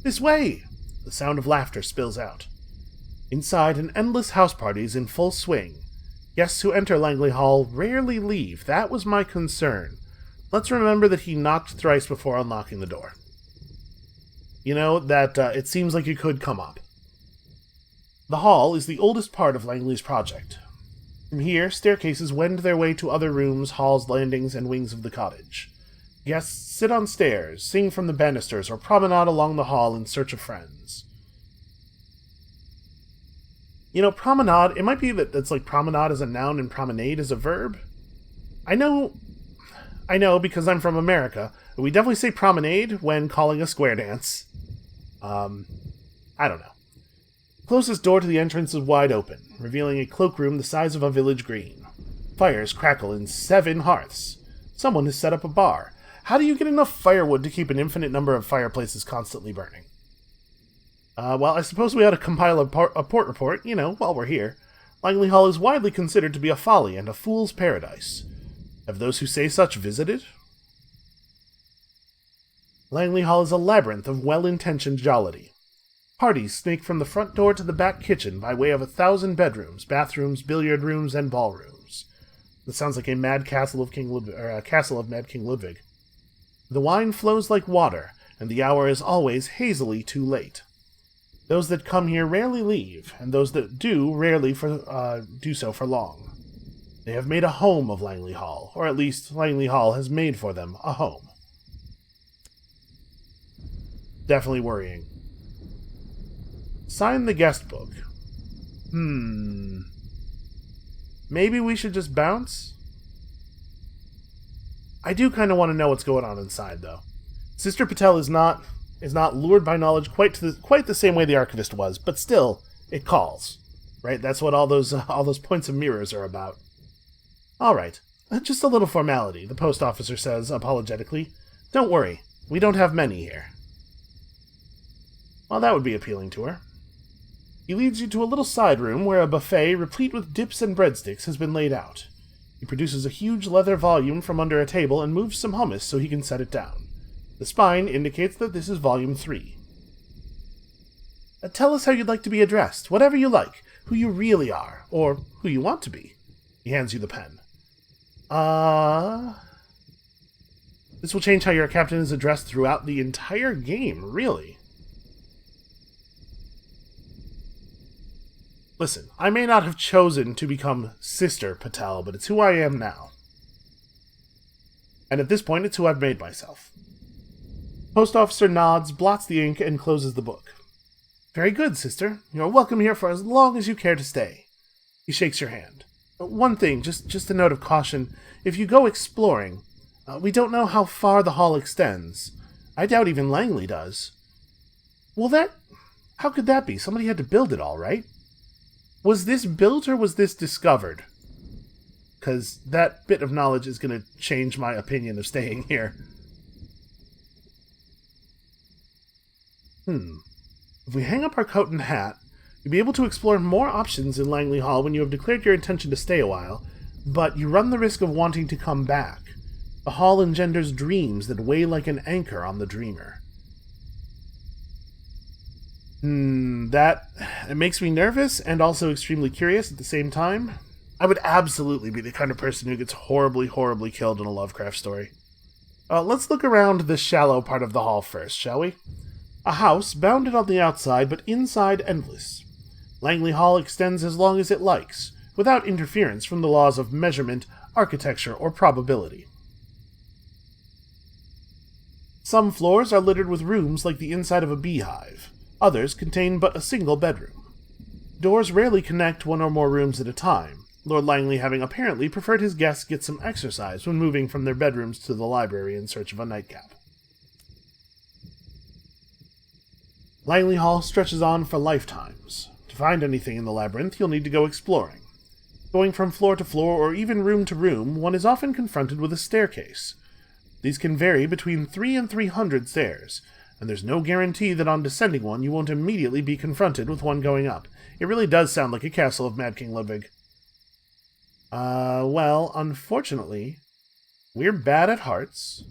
This way! The sound of laughter spills out. Inside, an endless house party is in full swing. Guests who enter Langley Hall rarely leave. That was my concern. Let's remember that he knocked thrice before unlocking the door. You know, that it seems like you could come up. The hall is the oldest part of Langley's project. From here, staircases wend their way to other rooms, halls, landings, and wings of the cottage. Guests sit on stairs, sing from the banisters, or promenade along the hall in search of friends. You know, promenade, it might be that it's like promenade as a noun and promenade as a verb. I know because I'm from America. We definitely say promenade when calling a square dance. I don't know. Closest door to the entrance is wide open, revealing a cloakroom the size of a village green. Fires crackle in 7 hearths. Someone has set up a bar. How do you get enough firewood to keep an infinite number of fireplaces constantly burning? Well, I suppose we ought to compile a port report, you know, while we're here. Langley Hall is widely considered to be a folly and a fool's paradise. Have those who say such visited? Langley Hall is a labyrinth of well-intentioned jollity. Parties snake from the front door to the back kitchen by way of 1,000 bedrooms, bathrooms, billiard rooms, and ballrooms. This sounds like a mad castle of King Ludwig, or a castle of Mad King Ludwig. The wine flows like water, and the hour is always hazily too late. Those that come here rarely leave, and those that do rarely do so for long. They have made a home of Langley Hall, or at least Langley Hall has made for them a home. Definitely worrying. Sign the guest book. Maybe we should just bounce? I do kind of want to know what's going on inside, though. Sister Patel is not lured by knowledge quite the same way the Archivist was, but still, it calls. Right? That's what all those points of mirrors are about. All right. Just a little formality, the post officer says apologetically. Don't worry. We don't have many here. Well, that would be appealing to her. He leads you to a little side room where a buffet replete with dips and breadsticks has been laid out. He produces a huge leather volume from under a table and moves some hummus so he can set it down. The spine indicates that this is volume 3. Tell us how you'd like to be addressed, whatever you like, who you really are, or who you want to be. He hands you the pen. This will change how your captain is addressed throughout the entire game, really. Listen, I may not have chosen to become Sister Patel, but it's who I am now. And at this point, it's who I've made myself. Post officer nods, blots the ink, and closes the book. Very good, sister. You're welcome here for as long as you care to stay. He shakes your hand. One thing, just a note of caution. If you go exploring, we don't know how far the hall extends. I doubt even Langley does. Well, how could that be? Somebody had to build it all, right? Was this built or was this discovered? Because that bit of knowledge is going to change my opinion of staying here. If we hang up our coat and hat, you'll be able to explore more options in Langley Hall when you have declared your intention to stay a while, but you run the risk of wanting to come back. The hall engenders dreams that weigh like an anchor on the dreamer. It makes me nervous and also extremely curious at the same time. I would absolutely be the kind of person who gets horribly, horribly killed in a Lovecraft story. Let's look around this shallow part of the hall first, shall we? A house, bounded on the outside, but inside endless. Langley Hall extends as long as it likes, without interference from the laws of measurement, architecture, or probability. Some floors are littered with rooms like the inside of a beehive. Others contain but a single bedroom. Doors rarely connect one or more rooms at a time, Lord Langley having apparently preferred his guests get some exercise when moving from their bedrooms to the library in search of a nightcap. Langley Hall stretches on for lifetimes. To find anything in the labyrinth, you'll need to go exploring. Going from floor to floor or even room to room, one is often confronted with a staircase. These can vary between 300 and 300 stairs, and there's no guarantee that on descending one you won't immediately be confronted with one going up. It really does sound like a castle of Mad King Ludwig. Well, unfortunately, we're bad at hearts.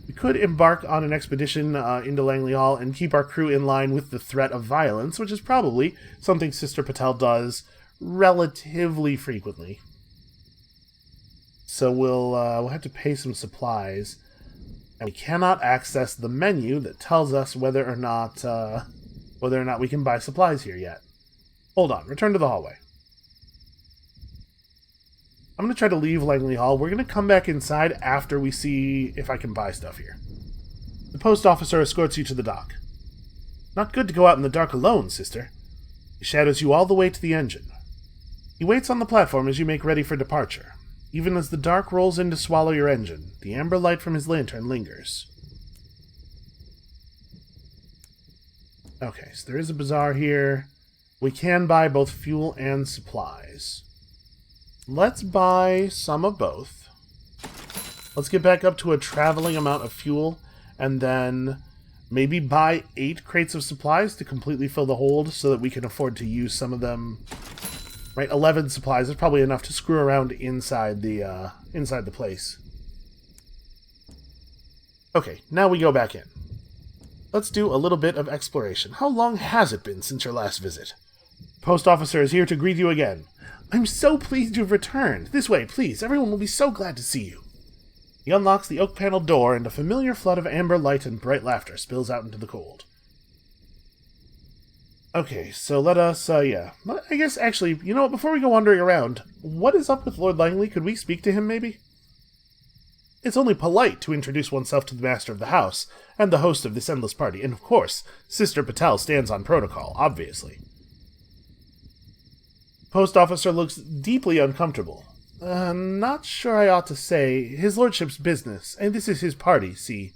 We could embark on an expedition into Langley Hall and keep our crew in line with the threat of violence, which is probably something Sister Patel does relatively frequently. So we'll have to pay some supplies, and we cannot access the menu that tells us whether or not we can buy supplies here yet. Hold on, return to the hallway. I'm going to try to leave Langley Hall. We're going to come back inside after we see if I can buy stuff here. The post officer escorts you to the dock. Not good to go out in the dark alone, sister. He shadows you all the way to the engine. He waits on the platform as you make ready for departure. Even as the dark rolls in to swallow your engine, the amber light from his lantern lingers. Okay, so there is a bazaar here. We can buy both fuel and supplies. Let's buy some of both. Let's get back up to a traveling amount of fuel, and then maybe buy 8 crates of supplies to completely fill the hold so that we can afford to use some of them. Right, 11 supplies is probably enough to screw around inside the place. Okay, now we go back in. let's do a little bit of exploration. How long has it been since your last visit? Post officer is here to greet you again. I'm so pleased you've returned. This way, please. Everyone will be so glad to see you. He unlocks the oak-paneled door, and a familiar flood of amber light and bright laughter spills out into the cold. Okay, so let us, I guess, actually, you know what, before we go wandering around, what is up with Lord Langley? Could we speak to him, maybe? It's only polite to introduce oneself to the master of the house, and the host of this endless party, and of course, Sister Patel stands on protocol, obviously. Post officer looks deeply uncomfortable. Not sure I ought to say. His lordship's business, and this is his party, see.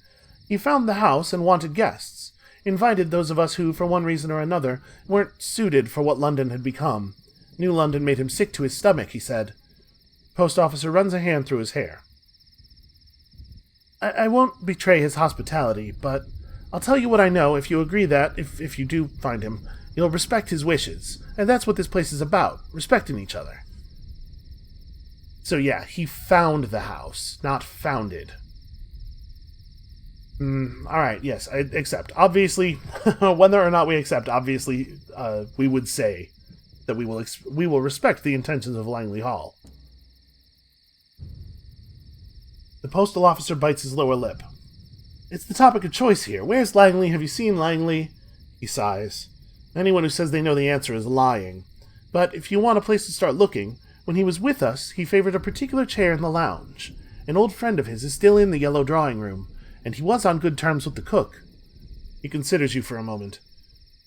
He found the house and wanted guests. Invited those of us who, for one reason or another, weren't suited for what London had become. New London made him sick to his stomach, he said. Post officer runs a hand through his hair. I won't betray his hospitality, but I'll tell you what I know if you agree that, if you do find him, you'll respect his wishes. And that's what this place is about, respecting each other. So yeah, he found the house, not founded. Alright, yes, I accept. Obviously, whether or not we accept, obviously, we would say that we will respect the intentions of Langley Hall. The postal officer bites his lower lip. It's the topic of choice here. Where's Langley? Have you seen Langley? He sighs. Anyone who says they know the answer is lying. But if you want a place to start looking, when he was with us, he favored a particular chair in the lounge. An old friend of his is still in the yellow drawing room, and he was on good terms with the cook. He considers you for a moment.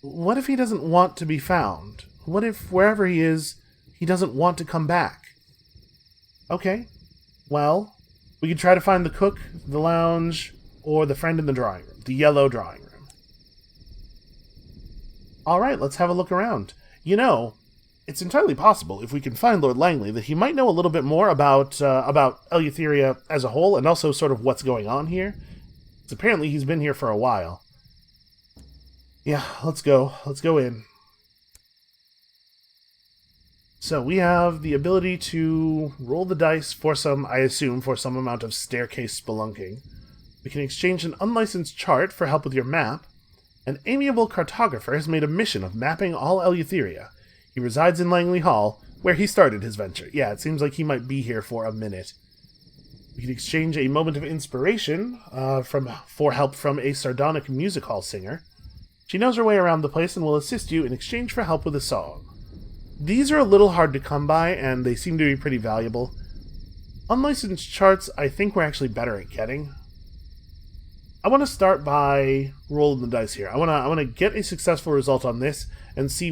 What if he doesn't want to be found? What if, wherever he is, he doesn't want to come back? Okay, well, we could try to find the cook, the lounge, or the friend in the drawing room, the yellow drawing room. Alright, let's have a look around. You know, it's entirely possible, if we can find Lord Langley, that he might know a little bit more about Eleutheria as a whole, and also sort of what's going on here. Because apparently he's been here for a while. Yeah, let's go. Let's go in. So we have the ability to roll the dice for some, I assume, for some amount of staircase spelunking. We can exchange an unlicensed chart for help with your map. An amiable cartographer has made a mission of mapping all Eleutheria. He resides in Langley Hall, where he started his venture. Yeah, it seems like he might be here for a minute. We can exchange a moment of inspiration for help from a sardonic music hall singer. She knows her way around the place and will assist you in exchange for help with a song. These are a little hard to come by, and they seem to be pretty valuable. Unlicensed charts, I think we're actually better at getting. I want to start by rolling the dice here. I want to get a successful result on this and see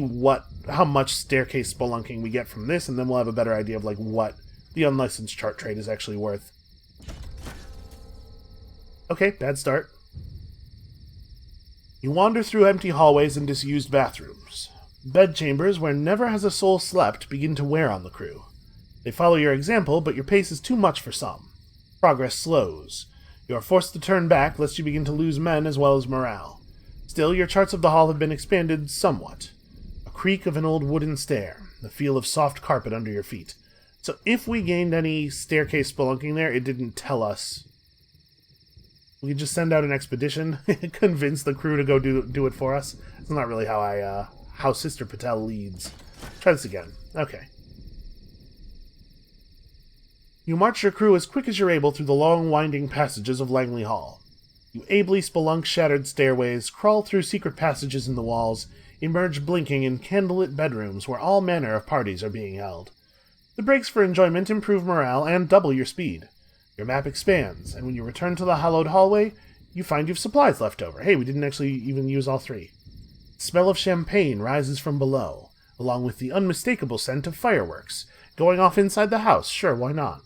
how much staircase spelunking we get from this, and then we'll have a better idea of like what the unlicensed chart trade is actually worth. Okay, bad start. You wander through empty hallways and disused bathrooms. Bedchambers where never has a soul slept begin to wear on the crew. They follow your example, but your pace is too much for some. Progress slows. You are forced to turn back, lest you begin to lose men as well as morale. Still, your charts of the hall have been expanded somewhat. A creak of an old wooden stair, the feel of soft carpet under your feet. So if we gained any staircase spelunking there, it didn't tell us. We could just send out an expedition, convince the crew to go do it for us. That's not really how Sister Patel leads. Try this again. Okay. You march your crew as quick as you're able through the long, winding passages of Langley Hall. You ably spelunk shattered stairways, crawl through secret passages in the walls, emerge blinking in candlelit bedrooms where all manner of parties are being held. The breaks for enjoyment improve morale and double your speed. Your map expands, and when you return to the Hallowed Hallway, you find you've supplies left over. Hey, we didn't actually even use all three. The smell of champagne rises from below, along with the unmistakable scent of fireworks. Going off inside the house, sure, why not?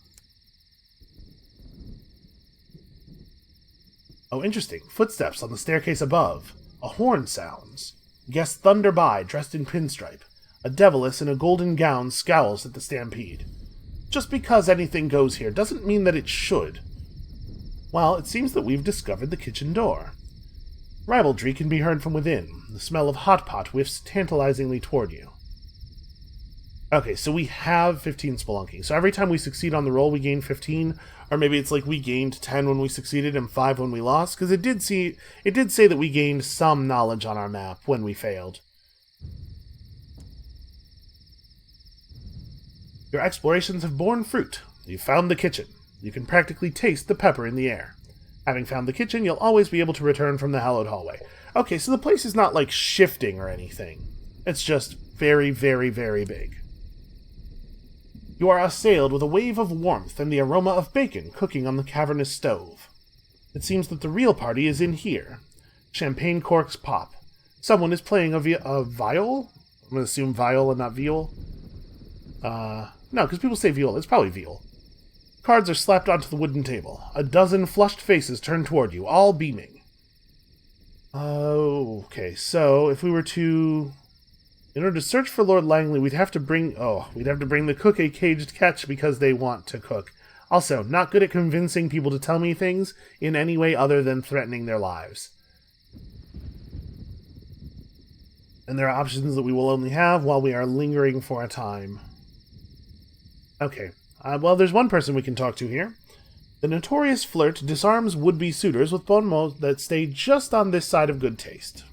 Oh, interesting. Footsteps on the staircase above. A horn sounds. Guests thunder by, dressed in pinstripe. A deviless in a golden gown scowls at the stampede. Just because anything goes here doesn't mean that it should. Well, it seems that we've discovered the kitchen door. Ribaldry can be heard from within. The smell of hot pot whiffs tantalizingly toward you. Okay, so we have 15 spelunking. So every time we succeed on the roll, we gain 15. Or maybe it's like we gained 10 when we succeeded and 5 when we lost. Because it did say that we gained some knowledge on our map when we failed. Your explorations have borne fruit. You've found the kitchen. You can practically taste the pepper in the air. Having found the kitchen, you'll always be able to return from the Hallowed Hallway. Okay, so the place is not like shifting or anything. It's just very, very, very big. You are assailed with a wave of warmth and the aroma of bacon cooking on the cavernous stove. It seems that the real party is in here. Champagne corks pop. Someone is playing a viol? I'm going to assume viol and not viol. No, because people say viol. It's probably viol. Cards are slapped onto the wooden table. A dozen flushed faces turn toward you, all beaming. Okay, so if we were to... In order to search for Lord Langley, we'd have to bring the cook a caged catch because they want to cook. Also, not good at convincing people to tell me things in any way other than threatening their lives. And there are options that we will only have while we are lingering for a time. Okay, well, there's one person we can talk to here. The notorious flirt disarms would-be suitors with bon mots that stay just on this side of good taste.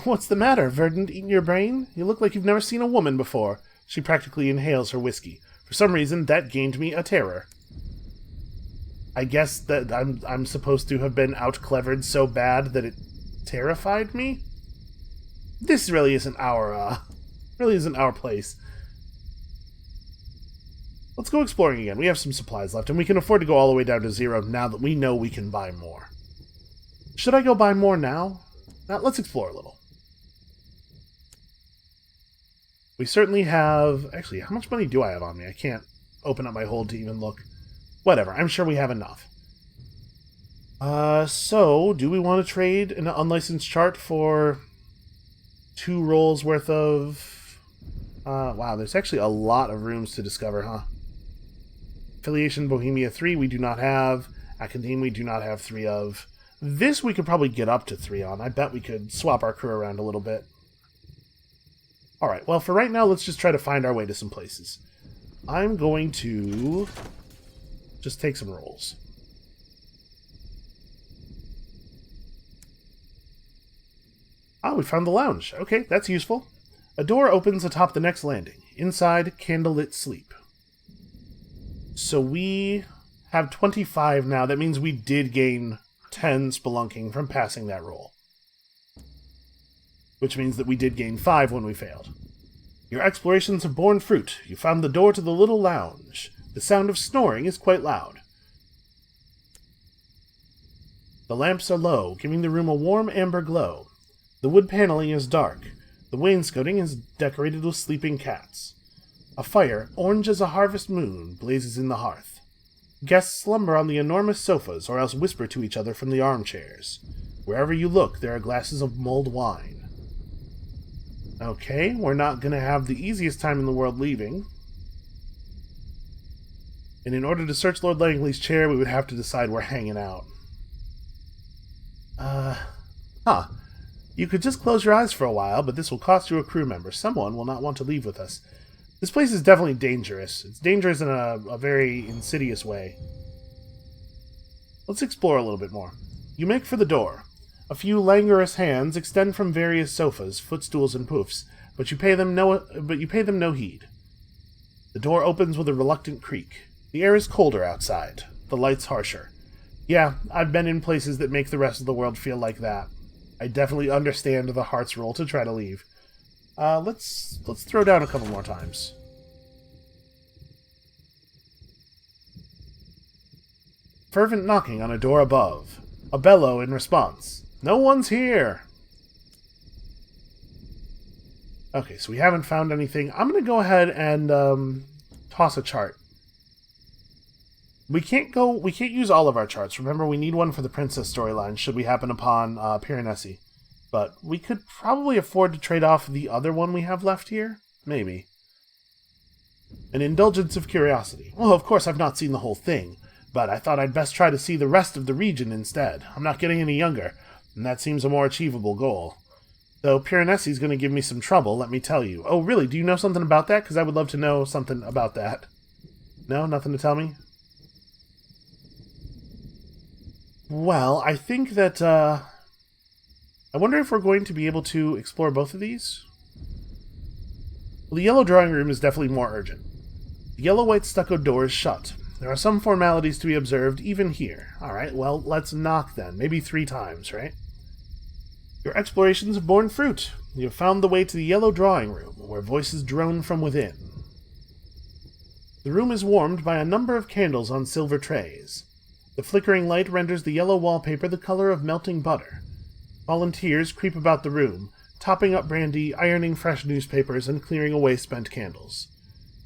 What's the matter? Verdant eaten your brain? You look like you've never seen a woman before. She practically inhales her whiskey. For some reason, that gained me a terror. I guess that I'm supposed to have been out-clevered so bad that it terrified me? This really isn't our place. Let's go exploring again. We have some supplies left, and we can afford to go all the way down to 0 now that we know we can buy more. Should I go buy more now? Now, let's explore a little. We certainly have... Actually, how much money do I have on me? I can't open up my hold to even look. Whatever, I'm sure we have enough. So, do we want to trade an unlicensed chart for 2 rolls worth of... wow, there's actually a lot of rooms to discover, huh? Affiliation Bohemia 3 we do not have. Academe we do not have 3 of. This we could probably get up to 3 on. I bet we could swap our crew around a little bit. Alright, well, for right now, let's just try to find our way to some places. I'm going to just take some rolls. Ah, we found the lounge. Okay, that's useful. A door opens atop the next landing. Inside, candlelit sleep. So we have 25 now. That means we did gain 10 spelunking from passing that roll. Which means that we did gain 5 when we failed. Your explorations have borne fruit. You found the door to the little lounge. The sound of snoring is quite loud. The lamps are low, giving the room a warm amber glow. The wood paneling is dark. The wainscoting is decorated with sleeping cats. A fire, orange as a harvest moon, blazes in the hearth. Guests slumber on the enormous sofas, or else whisper to each other from the armchairs. Wherever you look, there are glasses of mulled wine. Okay, we're not going to have the easiest time in the world leaving. And in order to search Lord Langley's chair, we would have to decide we're hanging out. You could just close your eyes for a while, but this will cost you a crew member. Someone will not want to leave with us. This place is definitely dangerous. It's dangerous in a very insidious way. Let's explore a little bit more. You make for the door. A few languorous hands extend from various sofas, footstools, and poofs, but you pay them no heed. The door opens with a reluctant creak. The air is colder outside. The light's harsher. Yeah, I've been in places that make the rest of the world feel like that. I definitely understand the heart's roll to try to leave. Let's throw down a couple more times. Fervent knocking on a door above. A bellow in response. No one's here! Okay, so we haven't found anything. I'm going to go ahead and toss a chart. We can't use all of our charts. Remember, we need one for the princess storyline, should we happen upon Piranesi. But we could probably afford to trade off the other one we have left here. Maybe. An indulgence of curiosity. Well, of course, I've not seen the whole thing, but I thought I'd best try to see the rest of the region instead. I'm not getting any younger, and that seems a more achievable goal. Though Piranesi's going to give me some trouble, let me tell you. Oh, really? Do you know something about that? Because I would love to know something about that. No? Nothing to tell me? Well, I think that, I wonder if we're going to be able to explore both of these? Well, the yellow drawing room is definitely more urgent. The yellow-white stucco door is shut. There are some formalities to be observed, even here. Alright, well, let's knock then. Maybe 3 times, right? Your explorations have borne fruit. You have found the way to the yellow drawing room, where voices drone from within. The room is warmed by a number of candles on silver trays. The flickering light renders the yellow wallpaper the color of melting butter. Volunteers creep about the room, topping up brandy, ironing fresh newspapers, and clearing away spent candles.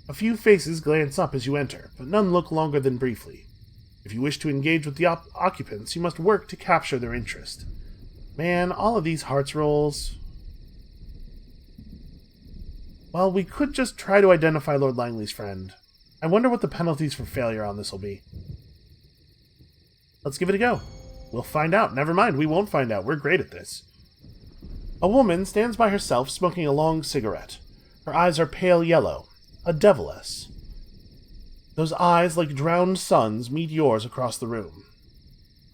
A few faces glance up as you enter, but none look longer than briefly. If you wish to engage with the occupants, you must work to capture their interest. Man, all of these hearts rolls... Well, we could just try to identify Lord Langley's friend. I wonder what the penalties for failure on this will be. Let's give it a go. We'll find out. Never mind, we won't find out. We're great at this. A woman stands by herself smoking a long cigarette. Her eyes are pale yellow. A deviless. Those eyes, like drowned suns, meet yours across the room.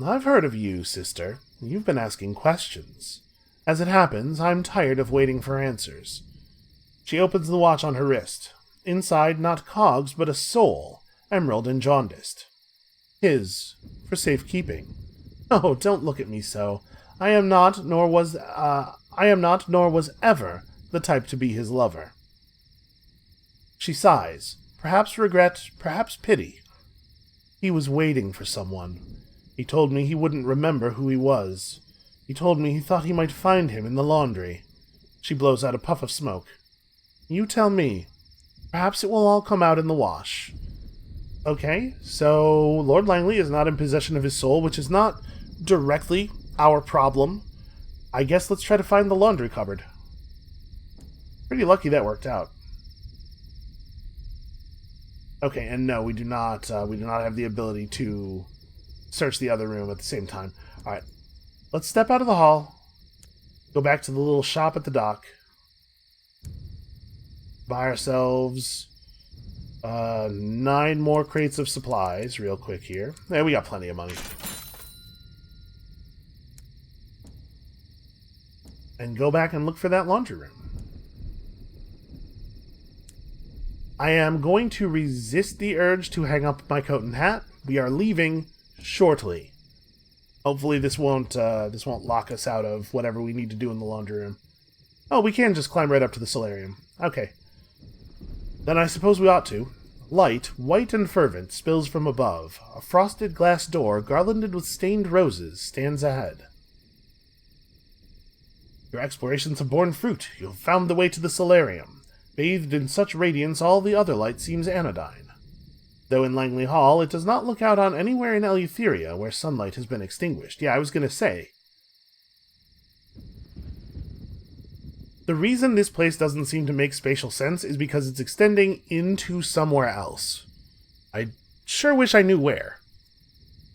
I've heard of you, sister. You've been asking questions. As it happens, I'm tired of waiting for answers. She opens the watch on her wrist. Inside, not cogs, but a soul, emerald and jaundiced. His, for safekeeping. Oh, don't look at me so. I am not, nor was ever the type to be his lover. She sighs, perhaps regret, perhaps pity. He was waiting for someone. He told me he wouldn't remember who he was. He told me he thought he might find him in the laundry. She blows out a puff of smoke. You tell me. Perhaps it will all come out in the wash. Okay, so Lord Langley is not in possession of his soul, which is not directly our problem. I guess let's try to find the laundry cupboard. Pretty lucky that worked out. Okay, and no, we do not have the ability to search the other room at the same time. Alright, let's step out of the hall, go back to the little shop at the dock, buy ourselves 9 more crates of supplies real quick here. Yeah, we got plenty of money. And go back and look for that laundry room. I am going to resist the urge to hang up my coat and hat. We are leaving shortly. Hopefully this won't lock us out of whatever we need to do in the laundry room. Oh, we can just climb right up to the solarium. Okay. Then I suppose we ought to. Light, white and fervent, spills from above. A frosted glass door, garlanded with stained roses, stands ahead. Your explorations have borne fruit. You have found the way to the solarium. Bathed in such radiance, all the other light seems anodyne. Though in Langley Hall, it does not look out on anywhere in Eleutheria where sunlight has been extinguished. Yeah, I was going to say. The reason this place doesn't seem to make spatial sense is because it's extending into somewhere else. I sure wish I knew where.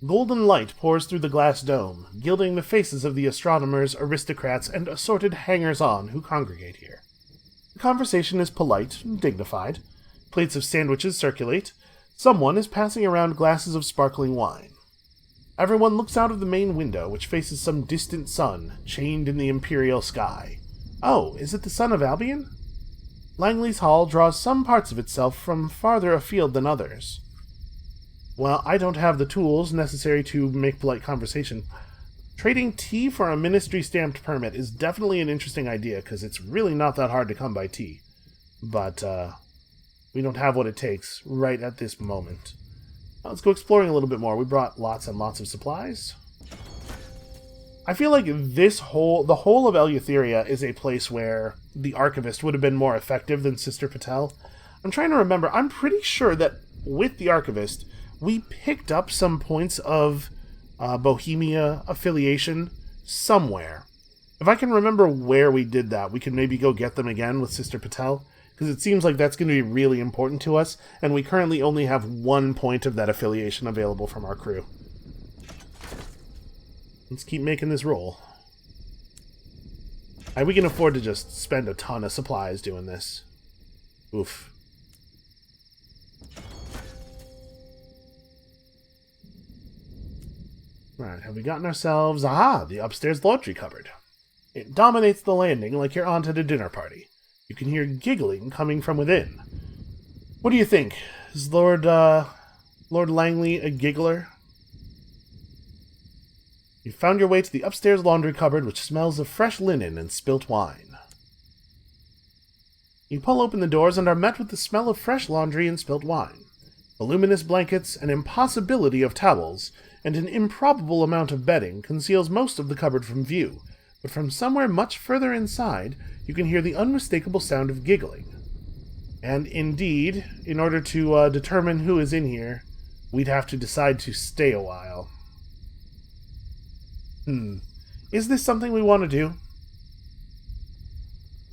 Golden light pours through the glass dome, gilding the faces of the astronomers, aristocrats, and assorted hangers-on who congregate here. The conversation is polite and dignified. Plates of sandwiches circulate. Someone is passing around glasses of sparkling wine. Everyone looks out of the main window, which faces some distant sun, chained in the imperial sky. Oh, is it the sun of Albion? Langley's Hall draws some parts of itself from farther afield than others. Well, I don't have the tools necessary to make polite conversation. Trading tea for a ministry-stamped permit is definitely an interesting idea, because it's really not that hard to come by tea. But, we don't have what it takes right at this moment. Let's go exploring a little bit more. We brought lots and lots of supplies. I feel like the whole of Eleutheria is a place where the Archivist would have been more effective than Sister Patel. I'm trying to remember. I'm pretty sure that with the Archivist, we picked up some points of Bohemia affiliation somewhere. If I can remember where we did that, we can maybe go get them again with Sister Patel, because it seems like that's going to be really important to us, and we currently only have 1 point of that affiliation available from our crew. Let's keep making this roll. We can afford to just spend a ton of supplies doing this. Oof. Right, have we gotten ourselves... Aha! The upstairs laundry cupboard. It dominates the landing like your aunt at a dinner party. You can hear giggling coming from within. What do you think? Is Lord Langley a giggler? You found your way to the upstairs laundry cupboard, which smells of fresh linen and spilt wine. You pull open the doors and are met with the smell of fresh laundry and spilt wine. Voluminous blankets, an impossibility of towels, and an improbable amount of bedding conceals most of the cupboard from view, but from somewhere much further inside, you can hear the unmistakable sound of giggling. And indeed, in order to determine who is in here, we'd have to decide to stay a while. Is this something we want to do?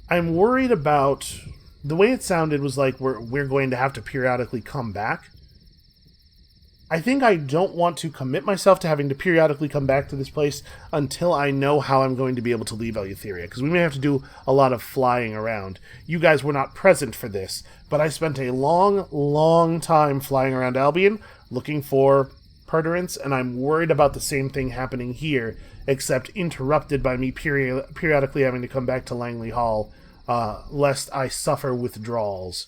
I'm worried about... The way it sounded was like we're going to have to periodically come back. I think I don't want to commit myself to having to periodically come back to this place until I know how I'm going to be able to leave Eleutheria, because we may have to do a lot of flying around. You guys were not present for this, but I spent a long, long time flying around Albion looking for Perturance, and I'm worried about the same thing happening here, except interrupted by me periodically having to come back to Langley Hall, lest I suffer withdrawals.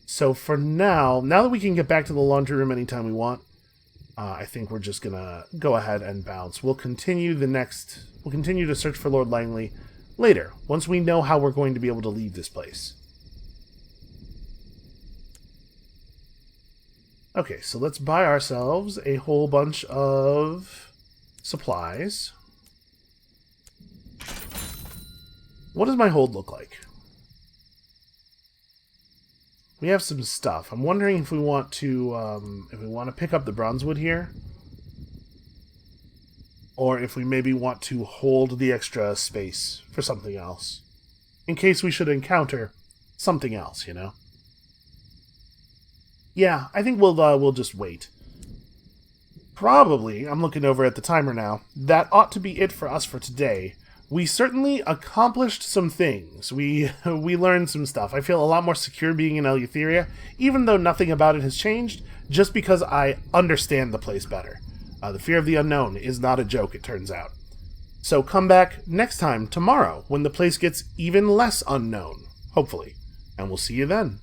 So for now that we can get back to the laundry room anytime we want, I think we're just gonna go ahead and bounce. We'll continue to search for Lord Langley later, once we know how we're going to be able to leave this place. Okay, so let's buy ourselves a whole bunch of supplies. What does my hold look like? We have some stuff. I'm wondering if we want to pick up the bronzewood here, or if we maybe want to hold the extra space for something else, in case we should encounter something else, you know. Yeah, I think we'll just wait. Probably, I'm looking over at the timer now. That ought to be it for us for today. We certainly accomplished some things. We learned some stuff. I feel a lot more secure being in Eleutheria, even though nothing about it has changed, just because I understand the place better. The fear of the unknown is not a joke, it turns out. So come back next time, tomorrow, when the place gets even less unknown, hopefully. And we'll see you then.